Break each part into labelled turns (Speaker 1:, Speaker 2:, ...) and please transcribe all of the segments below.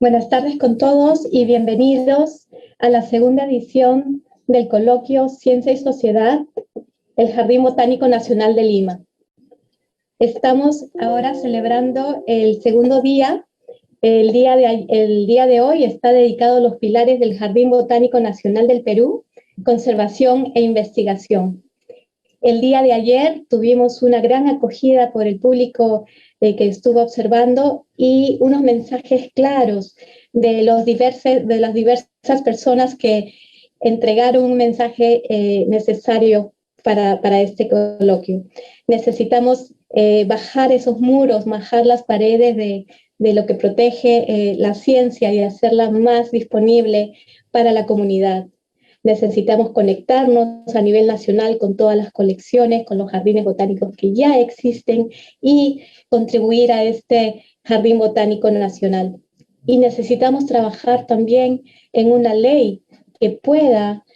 Speaker 1: Buenas tardes con todos y bienvenidos a la segunda edición del coloquio Ciencia y Sociedad, el Jardín Botánico Nacional de Lima. Estamos ahora celebrando el segundo día. El día de hoy está dedicado a los pilares del Jardín Botánico Nacional del Perú, conservación e investigación. El día de ayer tuvimos una gran acogida por el público que estuvo observando y unos mensajes claros de las diversas personas que entregaron un mensaje necesario para este coloquio. Necesitamos bajar esos muros, bajar las paredes de lo que protege la ciencia y hacerla más disponible para la comunidad. Necesitamos conectarnos a nivel nacional con todas las colecciones, con los jardines botánicos que ya existen y contribuir a este jardín botánico nacional. Y necesitamos trabajar también en una ley que pueda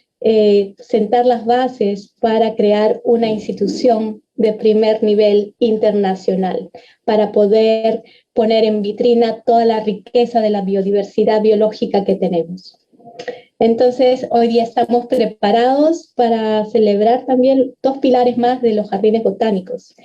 Speaker 1: sentar las bases para crear una institución de primer nivel internacional, para poder poner en vitrina toda la riqueza de la biodiversidad biológica que tenemos. Entonces, hoy día estamos preparados para celebrar también dos pilares más de los jardines botánicos,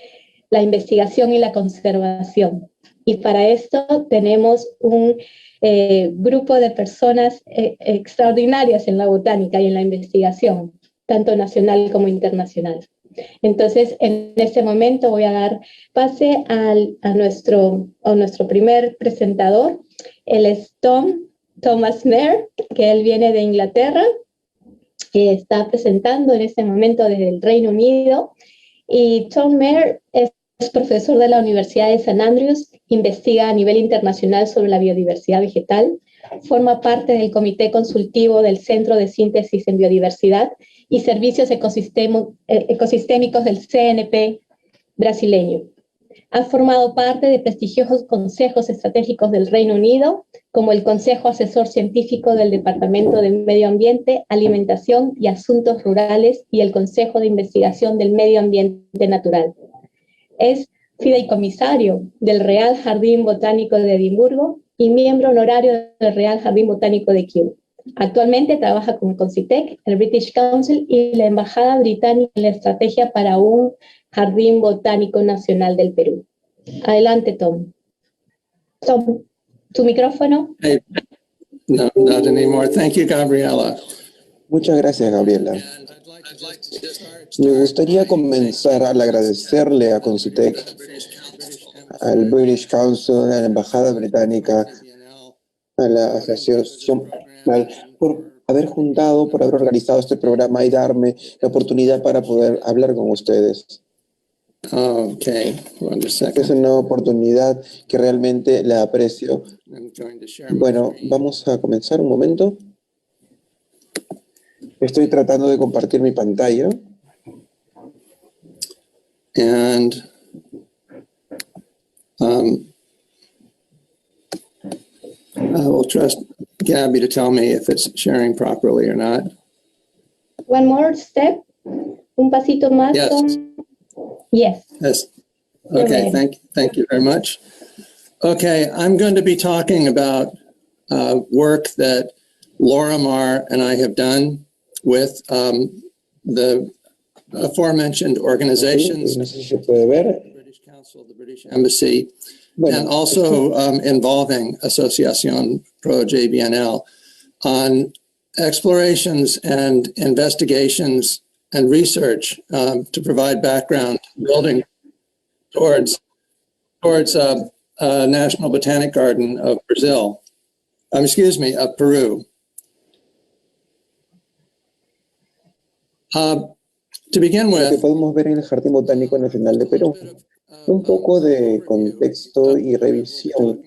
Speaker 1: la investigación y la conservación. Y para esto tenemos un grupo de personas extraordinarias en la botánica y en la investigación, tanto nacional como internacional. Entonces, en este momento voy a dar pase a nuestro primer presentador. Él es Thomas Mair, que él viene de Inglaterra, que está presentando en este momento desde el Reino Unido. Y Tom Mair es profesor de la Universidad de St. Andrews, investiga a nivel internacional sobre la biodiversidad vegetal, forma parte del Comité Consultivo del Centro de Síntesis en Biodiversidad y Servicios Ecosistémicos del CNP brasileño. Ha formado parte de prestigiosos consejos estratégicos del Reino Unido, como el Consejo Asesor Científico del Departamento de Medio Ambiente, Alimentación y Asuntos Rurales y el Consejo de Investigación del Medio Ambiente Natural. Es fideicomisario del Real Jardín Botánico de Edimburgo y miembro honorario del Real Jardín Botánico de Kew. Actualmente trabaja con CONCITEC, el British Council y la Embajada Británica en la Estrategia para un Jardín Botánico Nacional del Perú. Adelante, Tom. Tom, tu micrófono.
Speaker 2: Hey, no, not anymore. Thank you, Gabriela.
Speaker 3: Muchas gracias, Gabriela. Me gustaría comenzar al agradecerle a CONCITEC, al British Council, a la Embajada Británica, a la Asociación, por haber juntado, por haber organizado este programa y darme la oportunidad para poder hablar con ustedes.
Speaker 2: Okay,
Speaker 3: es una oportunidad que realmente la aprecio. Bueno, vamos a comenzar un momento. Estoy tratando de compartir mi pantalla.
Speaker 2: And I will trust Gabby to tell me if it's sharing properly or not.
Speaker 1: One more step. Un pasito más.
Speaker 2: Yes.
Speaker 1: Yes.
Speaker 2: Yes. Okay, thank you very much. Okay, I'm going to be talking about work that Laura Marr and I have done with the aforementioned organizations, the British Council, the British Embassy, and also involving Asociación Pro JBNL on explorations and investigations and research to provide background building towards National Botanic Garden of Brazil. Of Peru. To begin with,
Speaker 3: lo que podemos ver en el Jardín Botánico Nacional de Perú. Un poco de contexto y revisión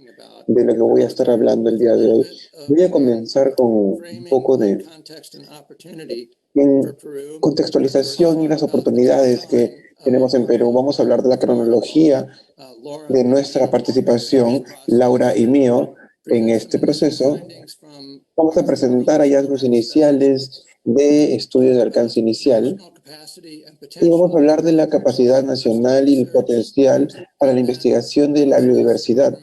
Speaker 3: de lo que voy a estar hablando el día de hoy. Voy a comenzar con un poco de contextualización y las oportunidades que tenemos en Perú. Vamos a hablar de la cronología de nuestra participación, Laura y mío, en este proceso. Vamos a presentar hallazgos iniciales de estudios de alcance inicial y vamos a hablar de la capacidad nacional y el potencial para la investigación de la biodiversidad.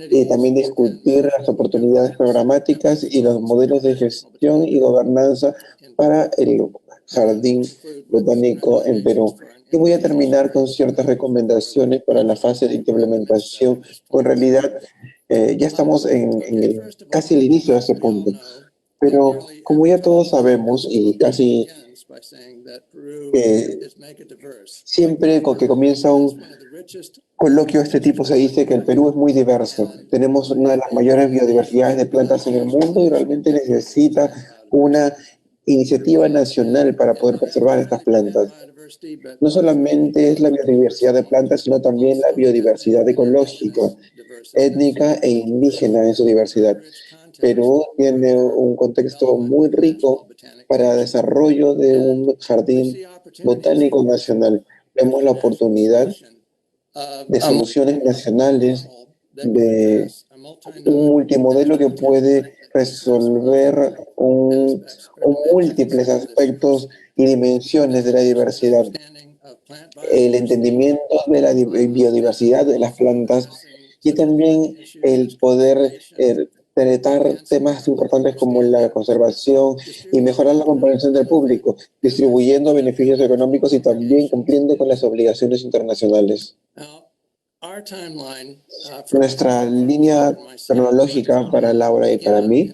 Speaker 3: Y también discutir las oportunidades programáticas y los modelos de gestión y gobernanza para el Jardín Botánico en Perú. Y voy a terminar con ciertas recomendaciones para la fase de implementación. En realidad, ya estamos en casi el inicio de este punto. Pero como ya todos sabemos, y casi siempre con que comienza un coloquio de este tipo se dice que el Perú es muy diverso. Tenemos una de las mayores biodiversidades de plantas en el mundo y realmente necesita una iniciativa nacional para poder preservar estas plantas. No solamente es la biodiversidad de plantas, sino también la biodiversidad ecológica, étnica e indígena en su diversidad. Perú tiene un contexto muy rico para el desarrollo de un jardín botánico nacional. Vemos la oportunidad de soluciones nacionales, de un multimodelo que puede resolver múltiples aspectos y dimensiones de la diversidad. El entendimiento de la biodiversidad de las plantas y también el poder tratar temas importantes como la conservación y mejorar la comprensión del público, distribuyendo beneficios económicos y también cumpliendo con las obligaciones internacionales. Nuestra línea cronológica para Laura y para mí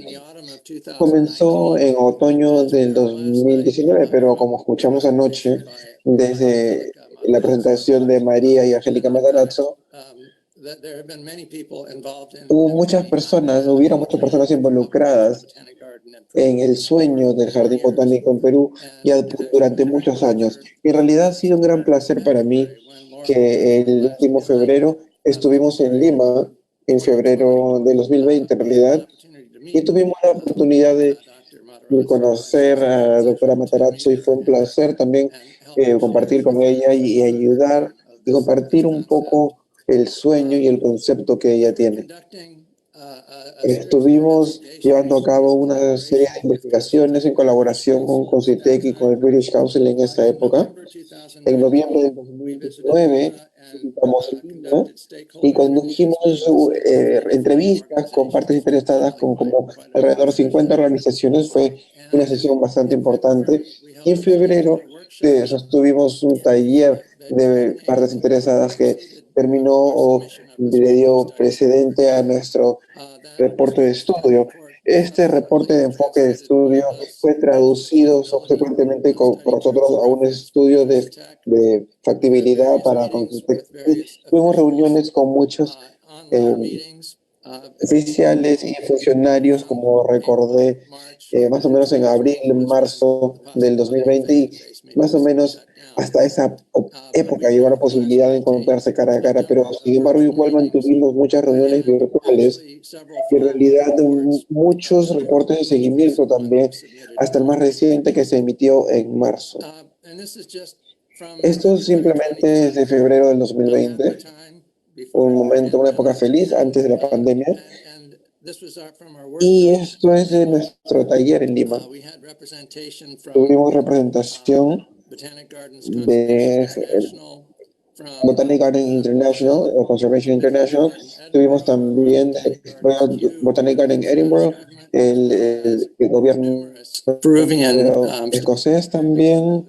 Speaker 3: comenzó en otoño del 2019, pero como escuchamos anoche, desde la presentación de María y Angélica Matarazzo, hubieron muchas personas involucradas en el sueño del Jardín Botánico en Perú ya durante muchos años. Y en realidad ha sido un gran placer para mí que el último febrero estuvimos en Lima, en febrero del 2020 en realidad, y tuvimos la oportunidad de conocer a la doctora Matarazzo y fue un placer también compartir con ella y ayudar y compartir un poco el sueño y el concepto que ella tiene. Estuvimos llevando a cabo una serie de investigaciones en colaboración con CONCITEC y con el British Council en esa época. En noviembre del 2019 visitamos Lima y condujimos entrevistas con partes interesadas con como alrededor de 50 organizaciones. Fue una sesión bastante importante. Y en febrero sostuvimos un taller de partes interesadas que terminó o le dio precedente a nuestro reporte de estudio. Este reporte de enfoque de estudio fue traducido subsecuentemente por nosotros a un estudio de factibilidad para tuvimos reuniones con muchos oficiales y funcionarios, como recordé, más o menos en abril, marzo del 2020, y más o menos hasta esa época llegó la posibilidad de encontrarse cara a cara, pero sin embargo igual mantuvimos muchas reuniones virtuales y en realidad muchos reportes de seguimiento también, hasta el más reciente que se emitió en marzo. Esto simplemente es de febrero del 2020, un momento, una época feliz antes de la pandemia. Y esto es de nuestro taller en Lima. Tuvimos representación de Botanic Garden International o Conservation International. Tuvimos también de Botanic Garden Edinburgh, el gobierno escocés también,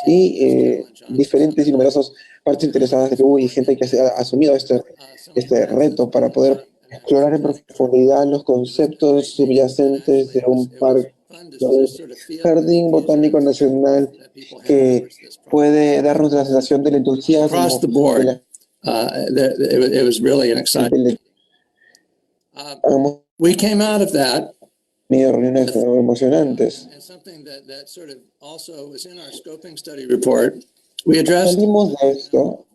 Speaker 3: y diferentes y numerosas partes interesadas de Perú y gente que se ha asumido este reto para poder explorar en profundidad los conceptos subyacentes de un jardín botánico nacional que puede darnos la sensación del entusiasmo.
Speaker 2: Across the board, it was really an exciting. We came out of that.
Speaker 3: Reuniones emocionantes. Salimos de esto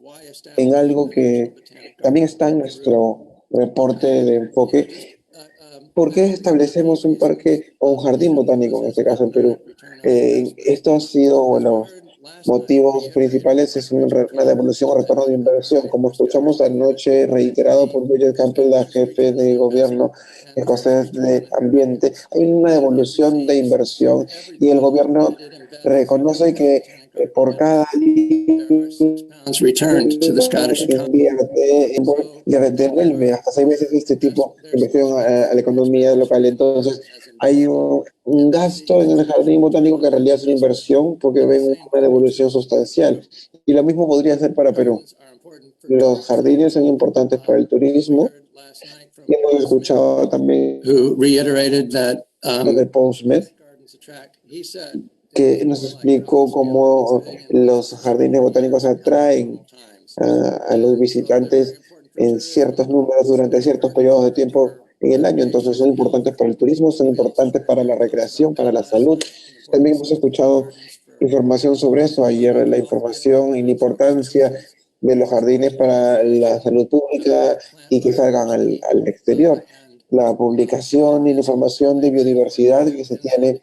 Speaker 3: en algo que también está en nuestro reporte de enfoque. ¿Por qué establecemos un parque o un jardín botánico, en este caso en Perú? Esto ha sido, bueno, motivos principales es una devolución o retorno de inversión. Como escuchamos anoche, reiterado por Bridget Campbell, la jefe de gobierno escocés de Ambiente, hay una devolución de inversión y el gobierno reconoce que por cada invierte, le devuelve hasta 6 veces este tipo de inversión a la economía local. Entonces, hay un gasto en el jardín botánico que en realidad es una inversión porque ven una devolución sustancial. Y lo mismo podría ser para Perú. Los jardines son importantes para el turismo. Y hemos escuchado también lo de Paul Smith, que nos explicó cómo los jardines botánicos atraen a los visitantes en ciertos números durante ciertos periodos de tiempo en el año. Entonces son importantes para el turismo, son importantes para la recreación, para la salud. También hemos escuchado información sobre eso ayer, la información y la importancia de los jardines para la salud pública y que salgan al exterior. La publicación y la información de biodiversidad que se tiene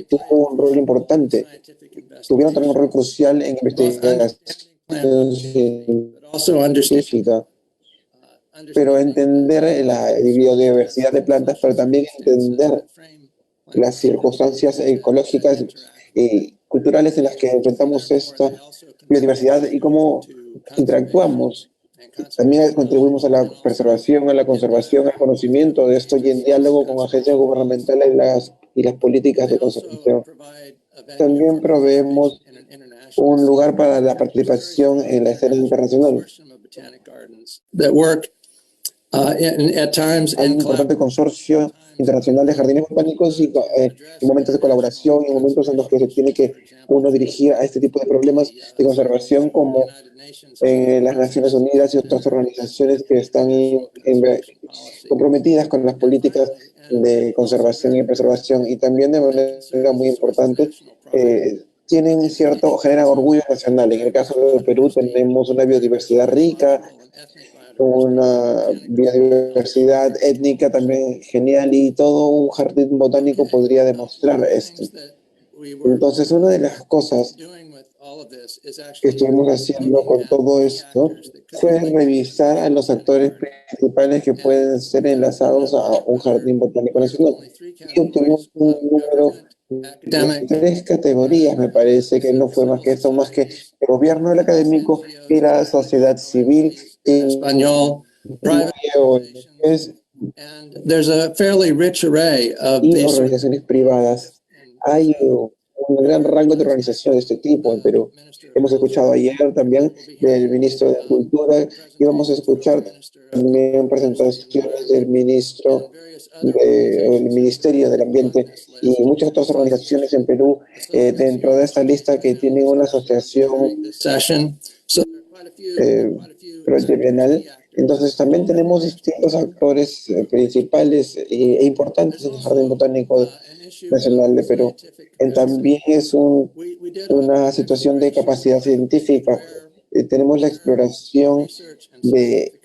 Speaker 3: tuvo un rol importante, tuvieron también un rol crucial en investigación científica, pero entender la biodiversidad de plantas, pero también entender las circunstancias ecológicas y culturales en las que enfrentamos esta biodiversidad y cómo interactuamos. También contribuimos a la preservación, a la conservación, al conocimiento de esto y en diálogo con agencias gubernamentales y las políticas de conservación. También proveemos un lugar para la participación en la escena internacional. Hay un importante consorcio internacional de jardines botánicos y en momentos de colaboración y en momentos en los que se tiene que uno dirigir a este tipo de problemas de conservación como las Naciones Unidas y otras organizaciones que están comprometidas con las políticas de conservación y preservación y también de manera muy importante generan orgullo nacional. En el caso de Perú tenemos una biodiversidad rica, una biodiversidad étnica también genial y todo un jardín botánico podría demostrar esto. Entonces, una de las cosas que estuvimos haciendo con todo esto fue revisar a los actores principales que pueden ser enlazados a un jardín botánico nacional. Y obtuvimos un número de 3 categorías, me parece que no fue más que eso, más que el gobierno, el académico y la sociedad civil
Speaker 2: español,
Speaker 3: y organizaciones privadas. Hay un gran rango de organizaciones de este tipo en Perú. Hemos escuchado ayer también del ministro de Cultura y vamos a escuchar también presentaciones del ministro del Ministerio del Ambiente y muchas otras organizaciones en Perú dentro de esta lista que tienen una asociación bienal. Entonces también tenemos distintos actores principales e importantes en el Jardín Botánico Nacional de Perú. También es una situación de capacidad científica. Tenemos la exploración de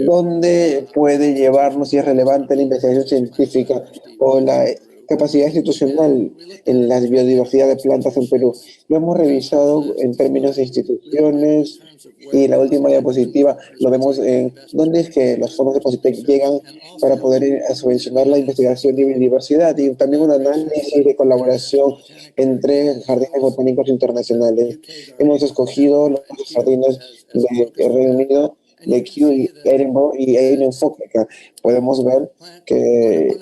Speaker 3: dónde puede llevarnos si es relevante la investigación científica o la capacidad institucional en la biodiversidad de plantas en Perú. Lo hemos revisado en términos de instituciones y la última diapositiva lo vemos en dónde es que los fondos de Positec llegan para poder subvencionar la investigación de biodiversidad y también un análisis de colaboración entre jardines botánicos internacionales. Hemos escogido los jardines de Reino Unido, de Kew y Edinburgh y hay un enfoque acá. Podemos ver que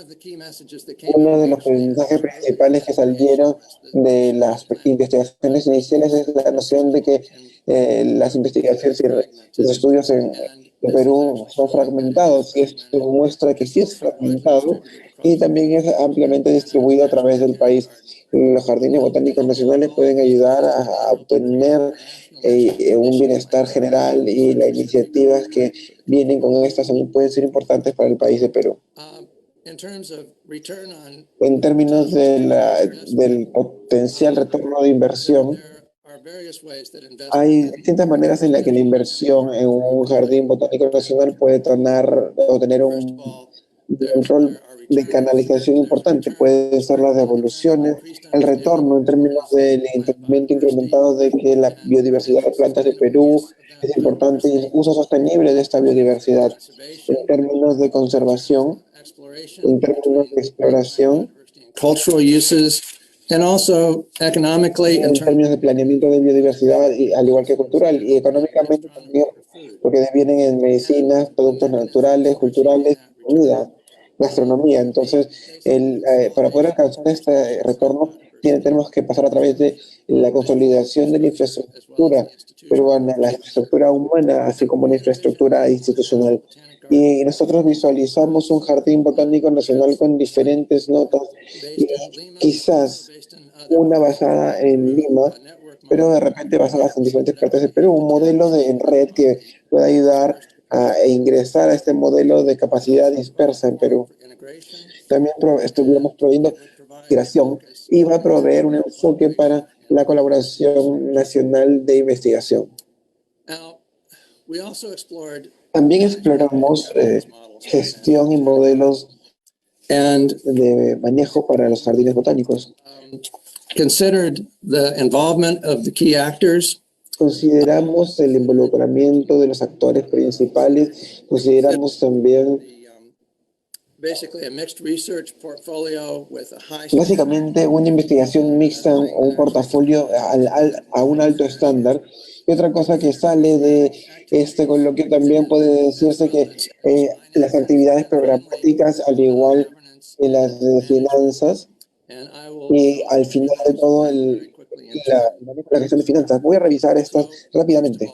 Speaker 3: uno de los mensajes principales que salieron de las investigaciones iniciales es la noción de que las investigaciones y los estudios en Perú son fragmentados y esto muestra que sí es fragmentado y también es ampliamente distribuido a través del país. Los jardines botánicos nacionales pueden ayudar a obtener un bienestar general y las iniciativas que vienen con estas también pueden ser importantes para el país de Perú. En términos del potencial retorno de inversión, hay distintas maneras en las que la inversión en un jardín botánico nacional puede tener un rol de canalización importante. Pueden ser las devoluciones, el retorno en términos del entendimiento incrementado de que la biodiversidad de plantas de Perú es importante y el uso sostenible de esta biodiversidad en términos de conservación, en términos de exploración,
Speaker 2: cultural uses, and also economically
Speaker 3: en términos de planeamiento de biodiversidad, y, al igual que cultural, y económicamente también, porque vienen en medicinas, productos naturales, culturales, comida, gastronomía. Entonces, para poder alcanzar este retorno, tenemos que pasar a través de la consolidación de la infraestructura peruana, la infraestructura humana, así como la infraestructura institucional. Y nosotros visualizamos un jardín botánico nacional con diferentes notas, y quizás una basada en Lima, pero de repente basadas en diferentes partes de Perú, un modelo en red que pueda ayudar a ingresar a este modelo de capacidad dispersa en Perú. También estuviéramos proveyendo integración y va a proveer un enfoque para la colaboración nacional de investigación. También exploramos gestión y modelos de manejo para los jardines botánicos.
Speaker 2: Considered the involvement of the key actors.
Speaker 3: Consideramos el involucramiento de los actores principales, consideramos también básicamente una investigación mixta o un portafolio a un alto estándar. Y otra cosa que sale de este coloquio también puede decirse que las actividades programáticas, al igual que las de finanzas, y al final de todo la gestión de finanzas. Voy a revisar estas rápidamente.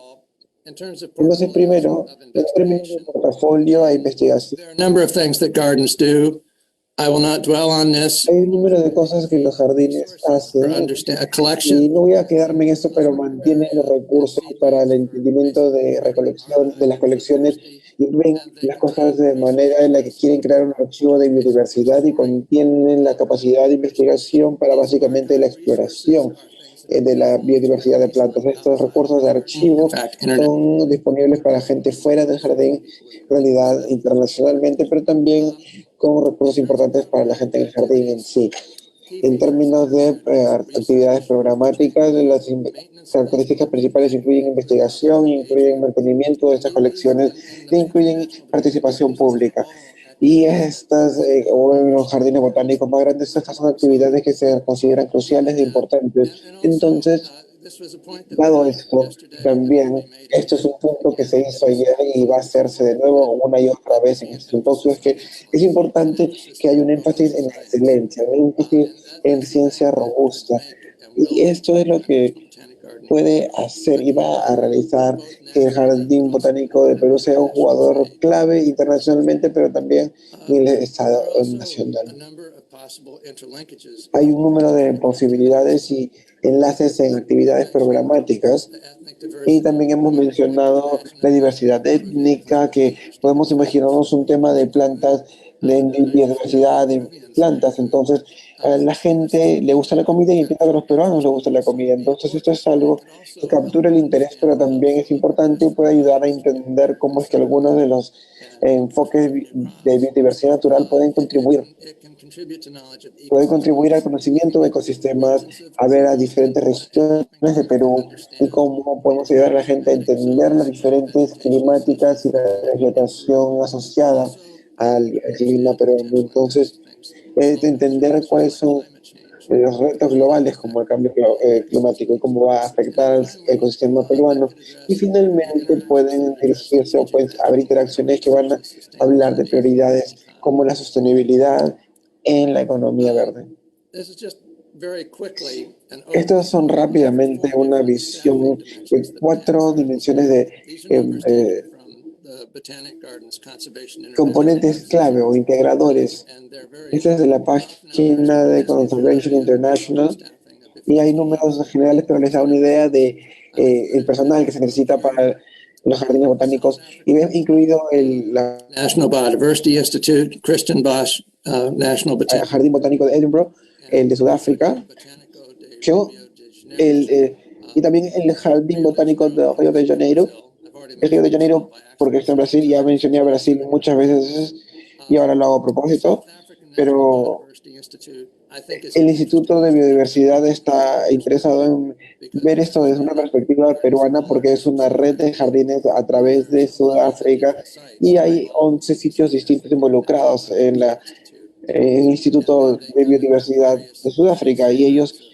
Speaker 3: Entonces, primero, en términos de portafolio e investigación, hay un número de cosas que los jardines hacen y no voy a quedarme en esto, pero mantienen los recursos para el entendimiento de recolección de las colecciones y ven las cosas de manera en la que quieren crear un archivo de biodiversidad y contienen la capacidad de investigación para básicamente la exploración de la biodiversidad de plantas. Estos recursos de archivo son disponibles para gente fuera del jardín, en realidad internacionalmente, pero también con recursos importantes para la gente en el jardín en sí. En términos de actividades programáticas, las características principales incluyen investigación, incluyen mantenimiento de estas colecciones e incluyen participación pública. Y o en los jardines botánicos más grandes, estas son actividades que se consideran cruciales e importantes. Entonces, dado esto, también esto es un punto que se hizo ayer y va a hacerse de nuevo una y otra vez en este simposio, es que es importante que haya un énfasis en la excelencia, un énfasis en ciencia robusta. Y esto es lo que puede hacer y va a realizar que el Jardín Botánico de Perú sea un jugador clave internacionalmente, pero también en el Estado nacional. Hay un número de posibilidades y enlaces en actividades programáticas y también hemos mencionado la diversidad étnica, que podemos imaginarnos un tema de plantas, de biodiversidad de plantas. Entonces, a la gente le gusta la comida y entiendo que a los peruanos les gusta la comida. Entonces, esto es algo que captura el interés, pero también es importante y puede ayudar a entender cómo es que algunos de los enfoques de biodiversidad natural pueden contribuir. Puede contribuir al conocimiento de ecosistemas, a ver a diferentes regiones de Perú y cómo podemos ayudar a la gente a entender las diferentes climáticas y la vegetación asociada al clima peruano. Entonces, entender cuáles son los retos globales como el cambio climático y cómo va a afectar al ecosistema peruano. Y finalmente pueden dirigirse o pueden haber interacciones que van a hablar de prioridades como la sostenibilidad en la economía verde. Estas son rápidamente una visión de 4 dimensiones de componentes clave o integradores. Esta es de la página de Conservation International y hay números generales, pero les da una idea de el personal que se necesita para los jardines botánicos y incluido el
Speaker 2: National Biodiversity Institute, Kristen Bosch, National
Speaker 3: Jardín Botánico de Edinburgh, el de Sudáfrica, y también el Jardín Botánico de Río de Janeiro. El Río de Janeiro, porque está en Brasil, ya mencioné a Brasil muchas veces y ahora lo hago a propósito. pero el Instituto de Biodiversidad está interesado en ver esto desde una perspectiva peruana porque es una red de jardines a través de Sudáfrica y hay 11 sitios distintos involucrados en el Instituto de Biodiversidad de Sudáfrica y ellos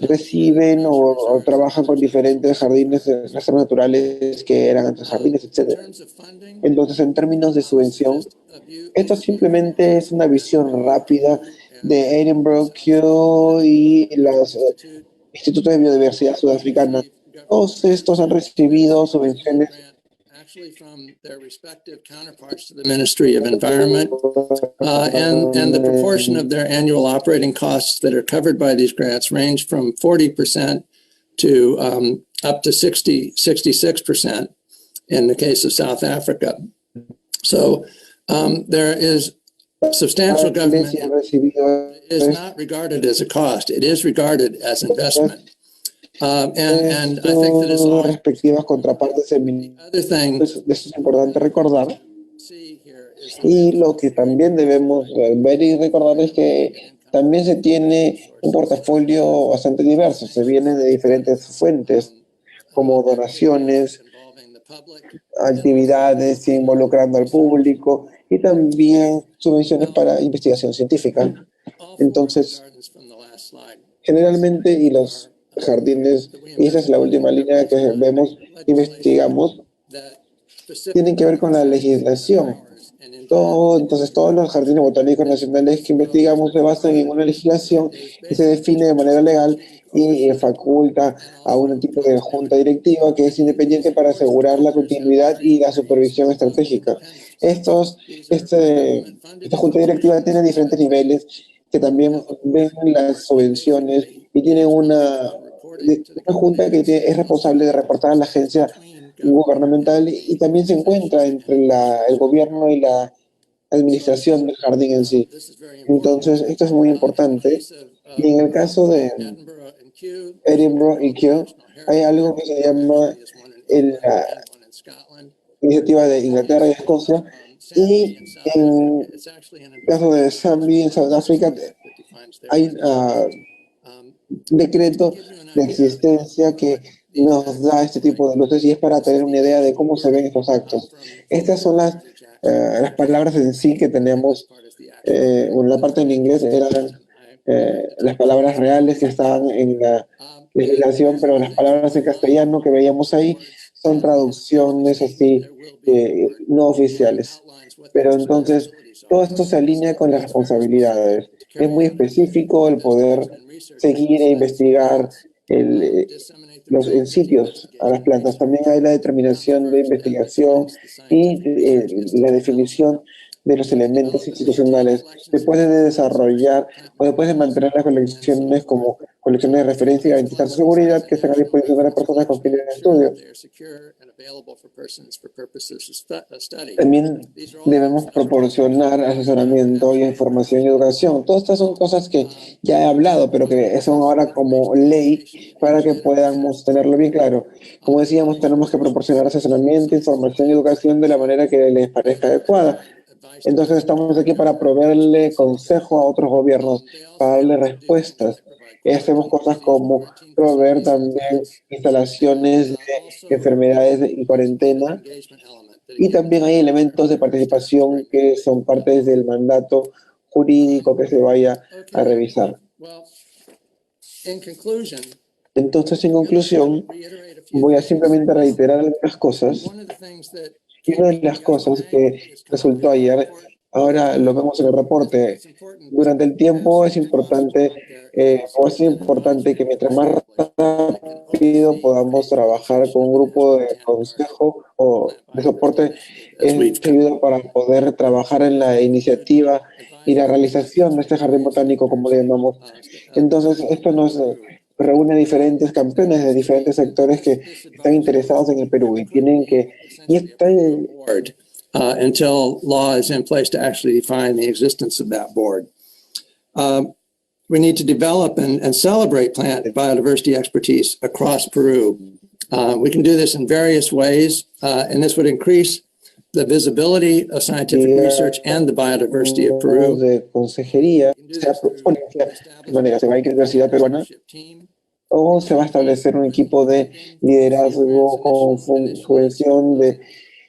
Speaker 3: reciben o trabajan con diferentes jardines de reservas naturales que eran antes jardines, etc. Entonces, en términos de subvención, esto simplemente es una visión rápida de Edinburgh, Kew y los institutos de biodiversidad sudafricana. Todos estos han recibido subvenciones
Speaker 2: from their respective counterparts to the Ministry of Environment, and the proportion of their annual operating costs that are covered by these grants range from 40% to up to 66% in the case of South Africa. So there is substantial government. It is not regarded as a cost. It is regarded as investment. And I think that it's all
Speaker 3: respectivas contrapartes
Speaker 2: other thing.
Speaker 3: Eso es importante recordar. Y lo que también debemos ver y recordar es que también se tiene un portafolio bastante diverso. Se viene de diferentes fuentes, como donaciones, actividades involucrando al público y también subvenciones para investigación científica. Entonces, generalmente, y los jardines, y esa es la última línea que vemos, investigamos, tienen que ver con la legislación. Entonces, todos los jardines botánicos nacionales que investigamos se basan en una legislación que se define de manera legal y faculta a un tipo de junta directiva que es independiente para asegurar la continuidad y la supervisión estratégica. Esta junta directiva tiene diferentes niveles que también ven las subvenciones y tiene una junta que es responsable de reportar a la agencia gubernamental y también se encuentra entre el gobierno y la administración del jardín en sí. Entonces, esto es muy importante. Y en el caso de Edinburgh y Kew, hay algo que se llama la iniciativa de Inglaterra y Escocia. Y en el caso de Zambia, en Sudáfrica, hay decreto de existencia que nos da este tipo de luces y es para tener una idea de cómo se ven estos actos. Estas son las palabras en sí que tenemos. La parte en inglés eran las palabras reales que estaban en la legislación, pero las palabras en castellano que veíamos ahí son traducciones así no oficiales. Pero entonces todo esto se alinea con las responsabilidades. Es muy específico el poder seguir e investigar en sitios a las plantas. También hay la determinación de investigación y la definición de los elementos institucionales. Después de desarrollar o después de mantener las colecciones como colecciones de referencia y garantizar su seguridad que están a disposición de las personas con fines de estudio. También debemos proporcionar asesoramiento y información y educación. Todas estas son cosas que ya he hablado, pero que son ahora como ley para que podamos tenerlo bien claro. Como decíamos, tenemos que proporcionar asesoramiento, información y educación de la manera que les parezca adecuada. Entonces estamos aquí para proveerle consejo a otros gobiernos, para darle respuestas. Y hacemos cosas como proveer también instalaciones de enfermedades y cuarentena. Y también hay elementos de participación que son partes del mandato jurídico que se vaya a revisar. Entonces, en conclusión, voy a simplemente reiterar algunas cosas. Y una de las cosas que resultó ayer, ahora lo vemos en el reporte, durante el tiempo es importante que mientras más rápido podamos trabajar con un grupo de consejo o de soporte ayuda para poder trabajar en la iniciativa y la realización de este jardín botánico, como le llamamos. Entonces, esto nos reúne diferentes campeones de diferentes sectores que están interesados en el Perú y tienen que
Speaker 2: until law is in place to actually define the existence of that board. We need to develop and celebrate plant biodiversity expertise across Peru. We can do this in various ways, and this would increase the visibility of scientific research and the biodiversity of Peru.
Speaker 3: De consejería, de manera se va a ir a la Universidad Peruana o se va a establecer un equipo de liderazgo con función de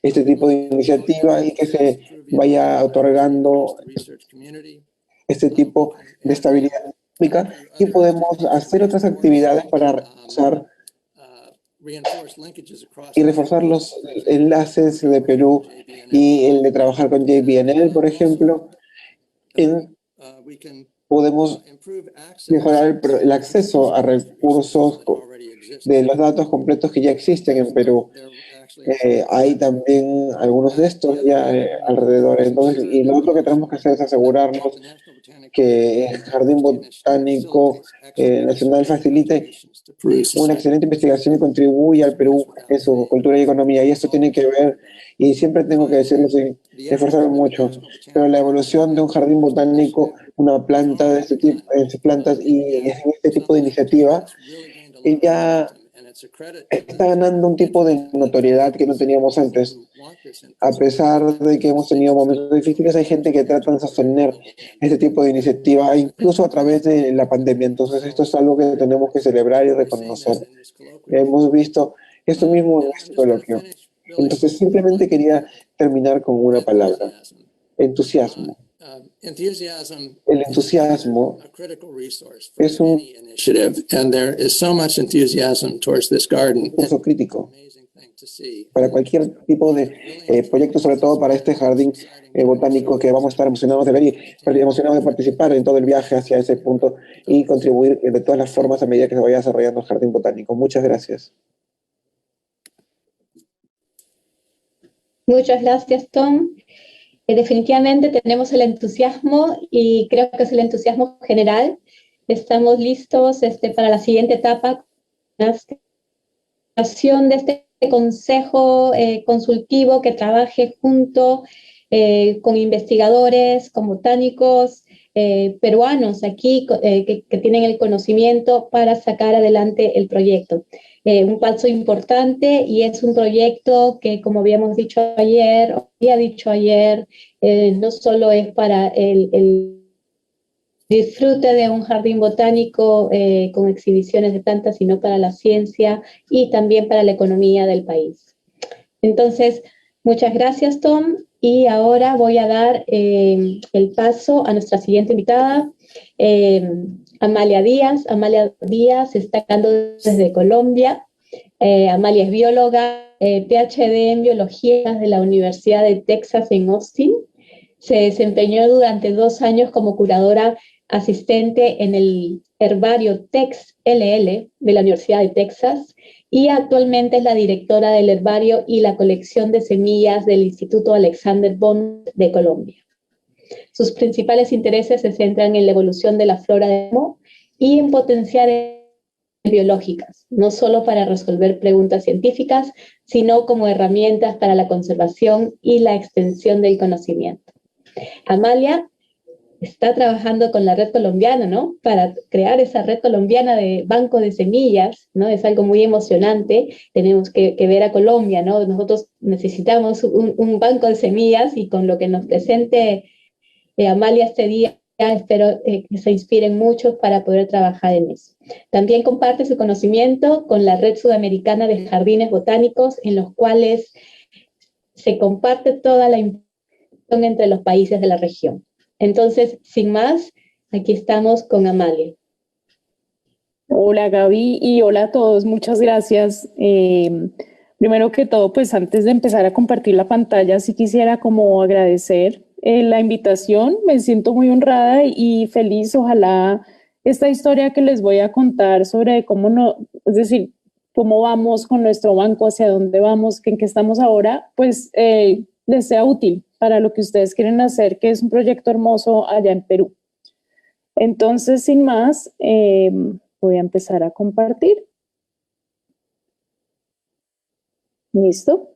Speaker 3: este tipo de iniciativa y que se vaya otorgando este tipo de estabilidad económica y podemos hacer otras actividades para reforzar los enlaces de Perú y el de trabajar con JBNL, por ejemplo. Podemos mejorar el acceso a recursos de los datos completos que ya existen en Perú. Hay también algunos de estos ya alrededor. Entonces, y lo otro que tenemos que hacer es asegurarnos que el Jardín Botánico Nacional facilite una excelente investigación y contribuye al Perú en su cultura y economía. Y esto tiene que ver, y siempre tengo que decirlo sin esforzarme mucho, pero la evolución de un jardín botánico, una planta de este tipo, plantas y en este tipo de iniciativa, ya está ganando un tipo de notoriedad que no teníamos antes. A pesar de que hemos tenido momentos difíciles, hay gente que trata de sostener este tipo de iniciativa, incluso a través de la pandemia. Entonces, esto es algo que tenemos que celebrar y reconocer. Hemos visto esto mismo en este coloquio. Entonces, simplemente quería terminar con una palabra: entusiasmo. El entusiasmo es un recurso crítico para cualquier tipo de proyecto, sobre todo para este jardín botánico, que vamos a estar emocionados de ver y emocionados de participar en todo el viaje hacia ese punto y contribuir de todas las formas a medida que se vaya desarrollando el jardín botánico. Muchas gracias.
Speaker 1: Muchas gracias, Tom. Definitivamente tenemos el entusiasmo y creo que es el entusiasmo general. Estamos listos para la siguiente etapa, la creación de este consejo consultivo que trabaje junto con investigadores, con botánicos peruanos aquí que tienen el conocimiento para sacar adelante el proyecto. Un paso importante, y es un proyecto que, como habíamos dicho ayer, no solo es para el disfrute de un jardín botánico con exhibiciones de plantas, sino para la ciencia y también para la economía del país. Entonces, muchas gracias, Tom, y ahora voy a dar el paso a nuestra siguiente invitada, Amalia Díaz. Amalia Díaz está hablando desde Colombia. Amalia es bióloga, PhD en biología de la Universidad de Texas en Austin. Se desempeñó durante 2 años como curadora asistente en el herbario Tex LL de la Universidad de Texas y actualmente es la directora del herbario y la colección de semillas del Instituto Alexander Bond de Colombia. Sus principales intereses se centran en la evolución de la flora de Mo y en potenciar biológicas, no solo para resolver preguntas científicas, sino como herramientas para la conservación y la extensión del conocimiento. Amalia está trabajando con la red colombiana, ¿no? Para crear esa red colombiana de banco de semillas, ¿no? Es algo muy emocionante. Tenemos que ver a Colombia, ¿no? Nosotros necesitamos un banco de semillas, y con lo que nos presente Amalia este día, espero que se inspiren muchos para poder trabajar en eso. También comparte su conocimiento con la Red Sudamericana de Jardines Botánicos, en los cuales se comparte toda la información entre los países de la región. Entonces, sin más, aquí estamos con Amalia.
Speaker 4: Hola Gaby y hola a todos, muchas gracias. Primero que todo, pues antes de empezar a compartir la pantalla, sí quisiera como agradecer la invitación. Me siento muy honrada y feliz. Ojalá esta historia que les voy a contar sobre es decir, cómo vamos con nuestro banco, hacia dónde vamos, en qué estamos ahora, pues les sea útil para lo que ustedes quieren hacer, que es un proyecto hermoso allá en Perú. Entonces, sin más, voy a empezar a compartir. ¿Listo?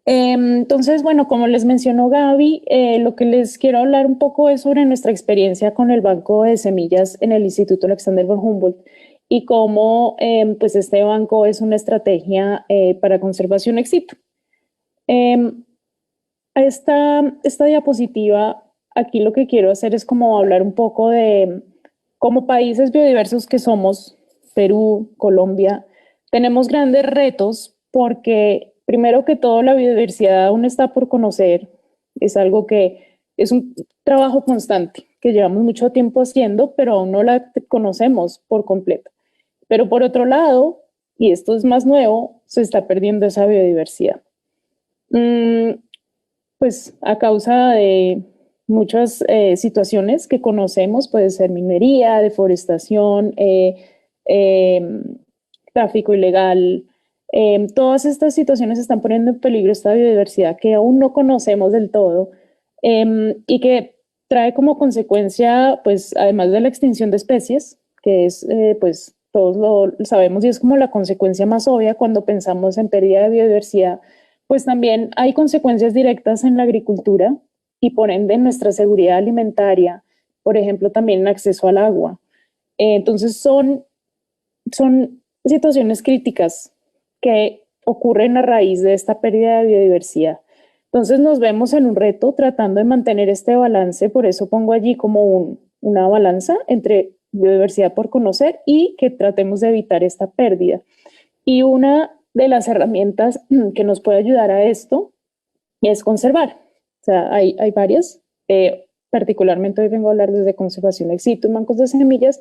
Speaker 4: Entonces, bueno, como les mencionó Gaby, lo que les quiero hablar un poco es sobre nuestra experiencia con el Banco de Semillas en el Instituto Alexander von Humboldt y cómo pues este banco es una estrategia para conservación éxito. esta diapositiva, aquí lo que quiero hacer es como hablar un poco de, como países biodiversos que somos, Perú, Colombia, tenemos grandes retos porque primero que todo la biodiversidad aún está por conocer, es algo que es un trabajo constante que llevamos mucho tiempo haciendo, pero aún no la conocemos por completo. Pero por otro lado, y esto es más nuevo, se está perdiendo esa biodiversidad. Pues a causa de muchas situaciones que conocemos, puede ser minería, deforestación, tráfico ilegal. Todas estas situaciones están poniendo en peligro esta biodiversidad que aún no conocemos del todo y que trae como consecuencia, pues además de la extinción de especies, que es, pues todos lo sabemos y es como la consecuencia más obvia cuando pensamos en pérdida de biodiversidad, pues también hay consecuencias directas en la agricultura y por ende en nuestra seguridad alimentaria, por ejemplo, también en acceso al agua. Entonces son situaciones críticas que ocurren a raíz de esta pérdida de biodiversidad. Entonces nos vemos en un reto tratando de mantener este balance, por eso pongo allí como una balanza entre biodiversidad por conocer y que tratemos de evitar esta pérdida. Y una de las herramientas que nos puede ayudar a esto es conservar. O sea, hay varias, particularmente hoy vengo a hablar desde conservación ex situ, bancos de semillas,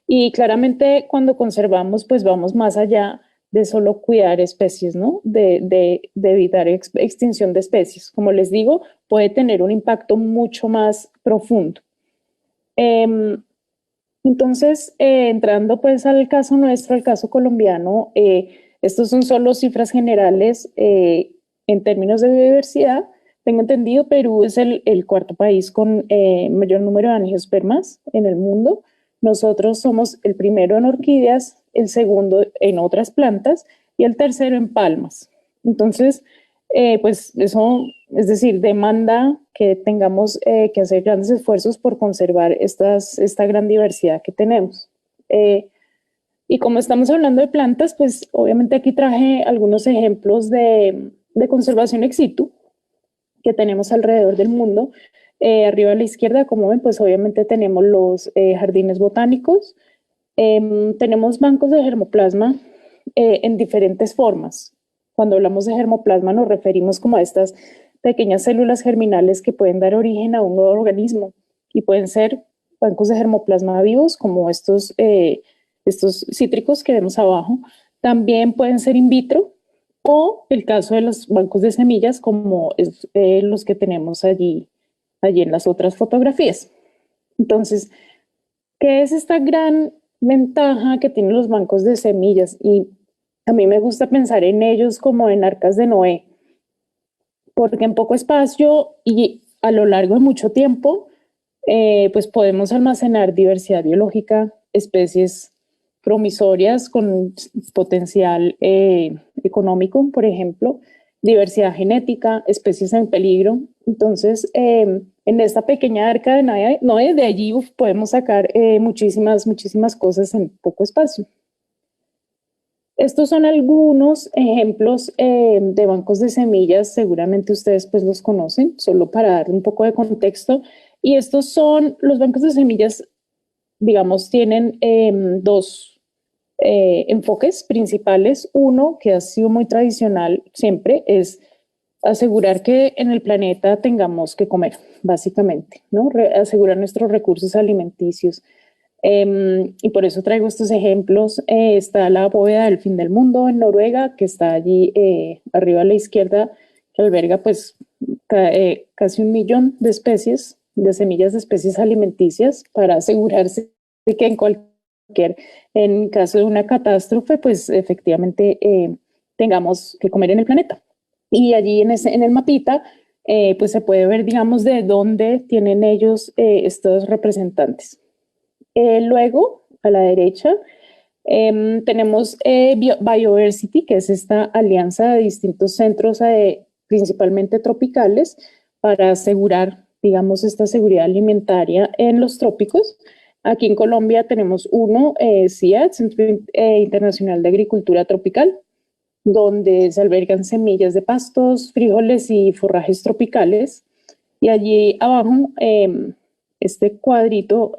Speaker 4: y claramente cuando conservamos, pues vamos más allá de solo cuidar especies, ¿no? De evitar extinción de especies. Como les digo, puede tener un impacto mucho más profundo. Entonces, entrando pues al caso nuestro, al caso colombiano, estos son solo cifras generales en términos de biodiversidad. Tengo entendido, Perú es el cuarto país con mayor número de angiospermas en el mundo. Nosotros somos el primero en orquídeas, el segundo en otras plantas y el tercero en palmas. Entonces, pues eso, es decir, demanda que tengamos que hacer grandes esfuerzos por conservar esta gran diversidad que tenemos. Y como estamos hablando de plantas, pues obviamente aquí traje algunos ejemplos de conservación ex situ que tenemos alrededor del mundo. Arriba a la izquierda, como ven, pues obviamente tenemos los jardines botánicos, tenemos bancos de germoplasma en diferentes formas. Cuando hablamos de germoplasma nos referimos como a estas pequeñas células germinales que pueden dar origen a un nuevo organismo y pueden ser bancos de germoplasma vivos como estos cítricos que vemos abajo. También pueden ser in vitro o el caso de los bancos de semillas como los que tenemos allí en las otras fotografías. Entonces, ¿qué es esta gran ventaja que tienen los bancos de semillas? Y a mí me gusta pensar en ellos como en arcas de Noé, porque en poco espacio y a lo largo de mucho tiempo, pues podemos almacenar diversidad biológica, especies promisorias con potencial económico, por ejemplo, diversidad genética, especies en peligro. Entonces, en esta pequeña arca de Noé, de allí podemos sacar muchísimas cosas en poco espacio. Estos son algunos ejemplos de bancos de semillas, seguramente ustedes pues los conocen, solo para dar un poco de contexto. Y estos son los bancos de semillas, digamos, tienen dos enfoques principales. Uno, que ha sido muy tradicional siempre, es asegurar que en el planeta tengamos que comer, básicamente, ¿no? Asegurar nuestros recursos alimenticios. Y por eso traigo estos ejemplos. Está la bóveda del fin del mundo en Noruega, que está allí arriba a la izquierda, que alberga pues casi 1 millón de especies, de semillas de especies alimenticias, para asegurarse de que en caso de una catástrofe, pues efectivamente tengamos que comer en el planeta. Y allí en el mapita, pues se puede ver, digamos, de dónde tienen ellos estos representantes. Luego, a la derecha, tenemos Bioversity, que es esta alianza de distintos centros, principalmente tropicales, para asegurar, digamos, esta seguridad alimentaria en los trópicos. Aquí en Colombia tenemos uno, CIAT, Centro Internacional de Agricultura Tropical, donde se albergan semillas de pastos, frijoles y forrajes tropicales. Y allí abajo, este cuadrito,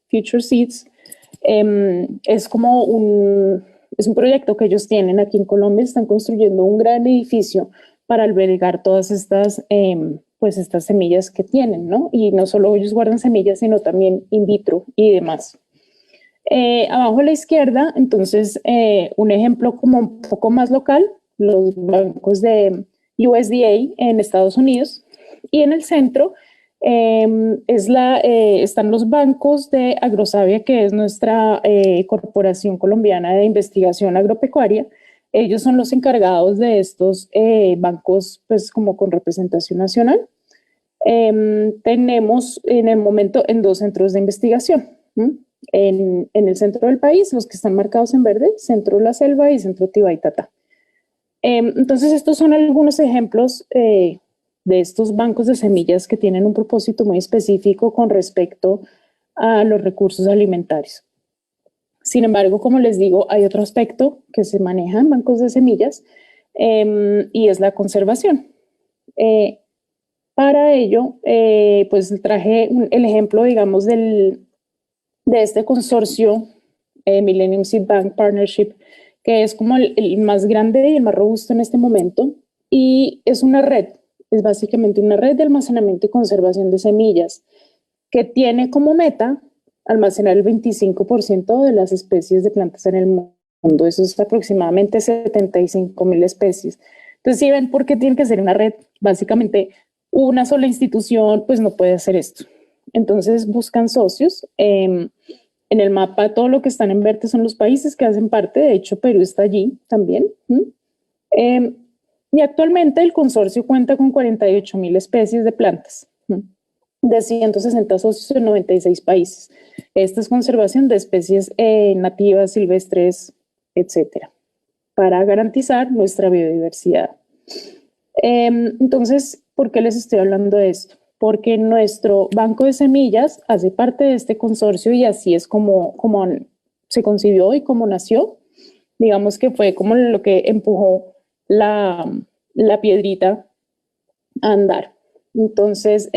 Speaker 4: Future Seeds, es como un proyecto que ellos tienen aquí en Colombia. Están construyendo un gran edificio para albergar todas estas, pues estas semillas que tienen, ¿no? Y no solo ellos guardan semillas, sino también in vitro y demás. Abajo a la izquierda, entonces, un ejemplo como un poco más local, los bancos de USDA en Estados Unidos, y en el centro están los bancos de Agrosavia, que es nuestra corporación colombiana de investigación agropecuaria. Ellos son los encargados de estos bancos, pues como con representación nacional. Tenemos en el momento en 2 centros de investigación. En el centro del país, los que están marcados en verde, Centro La Selva y Centro Tibaitatá. Entonces, estos son algunos ejemplos de estos bancos de semillas que tienen un propósito muy específico con respecto a los recursos alimentarios. Sin embargo, como les digo, hay otro aspecto que se maneja en bancos de semillas y es la conservación. Para ello, pues traje el ejemplo, digamos, de este consorcio Millennium Seed Bank Partnership, que es como el más grande y el más robusto en este momento, y es una red, es básicamente una red de almacenamiento y conservación de semillas que tiene como meta almacenar el 25% de las especies de plantas en el mundo. Eso es aproximadamente 75,000 especies. Entonces, ¿sí ven por qué tiene que ser una red? Básicamente, una sola institución pues no puede hacer esto. Entonces buscan socios. En el mapa todo lo que están en verde son los países que hacen parte. De hecho, Perú está allí también. Y actualmente el consorcio cuenta con 48,000 especies de plantas de 160 socios en 96 países. Esta es conservación de especies nativas, silvestres, etcétera, para garantizar nuestra biodiversidad. Entonces, ¿por qué les estoy hablando de esto? Porque nuestro banco de semillas hace parte de este consorcio y así es como se concibió y como nació. Digamos que fue como lo que empujó la piedrita a andar. Entonces,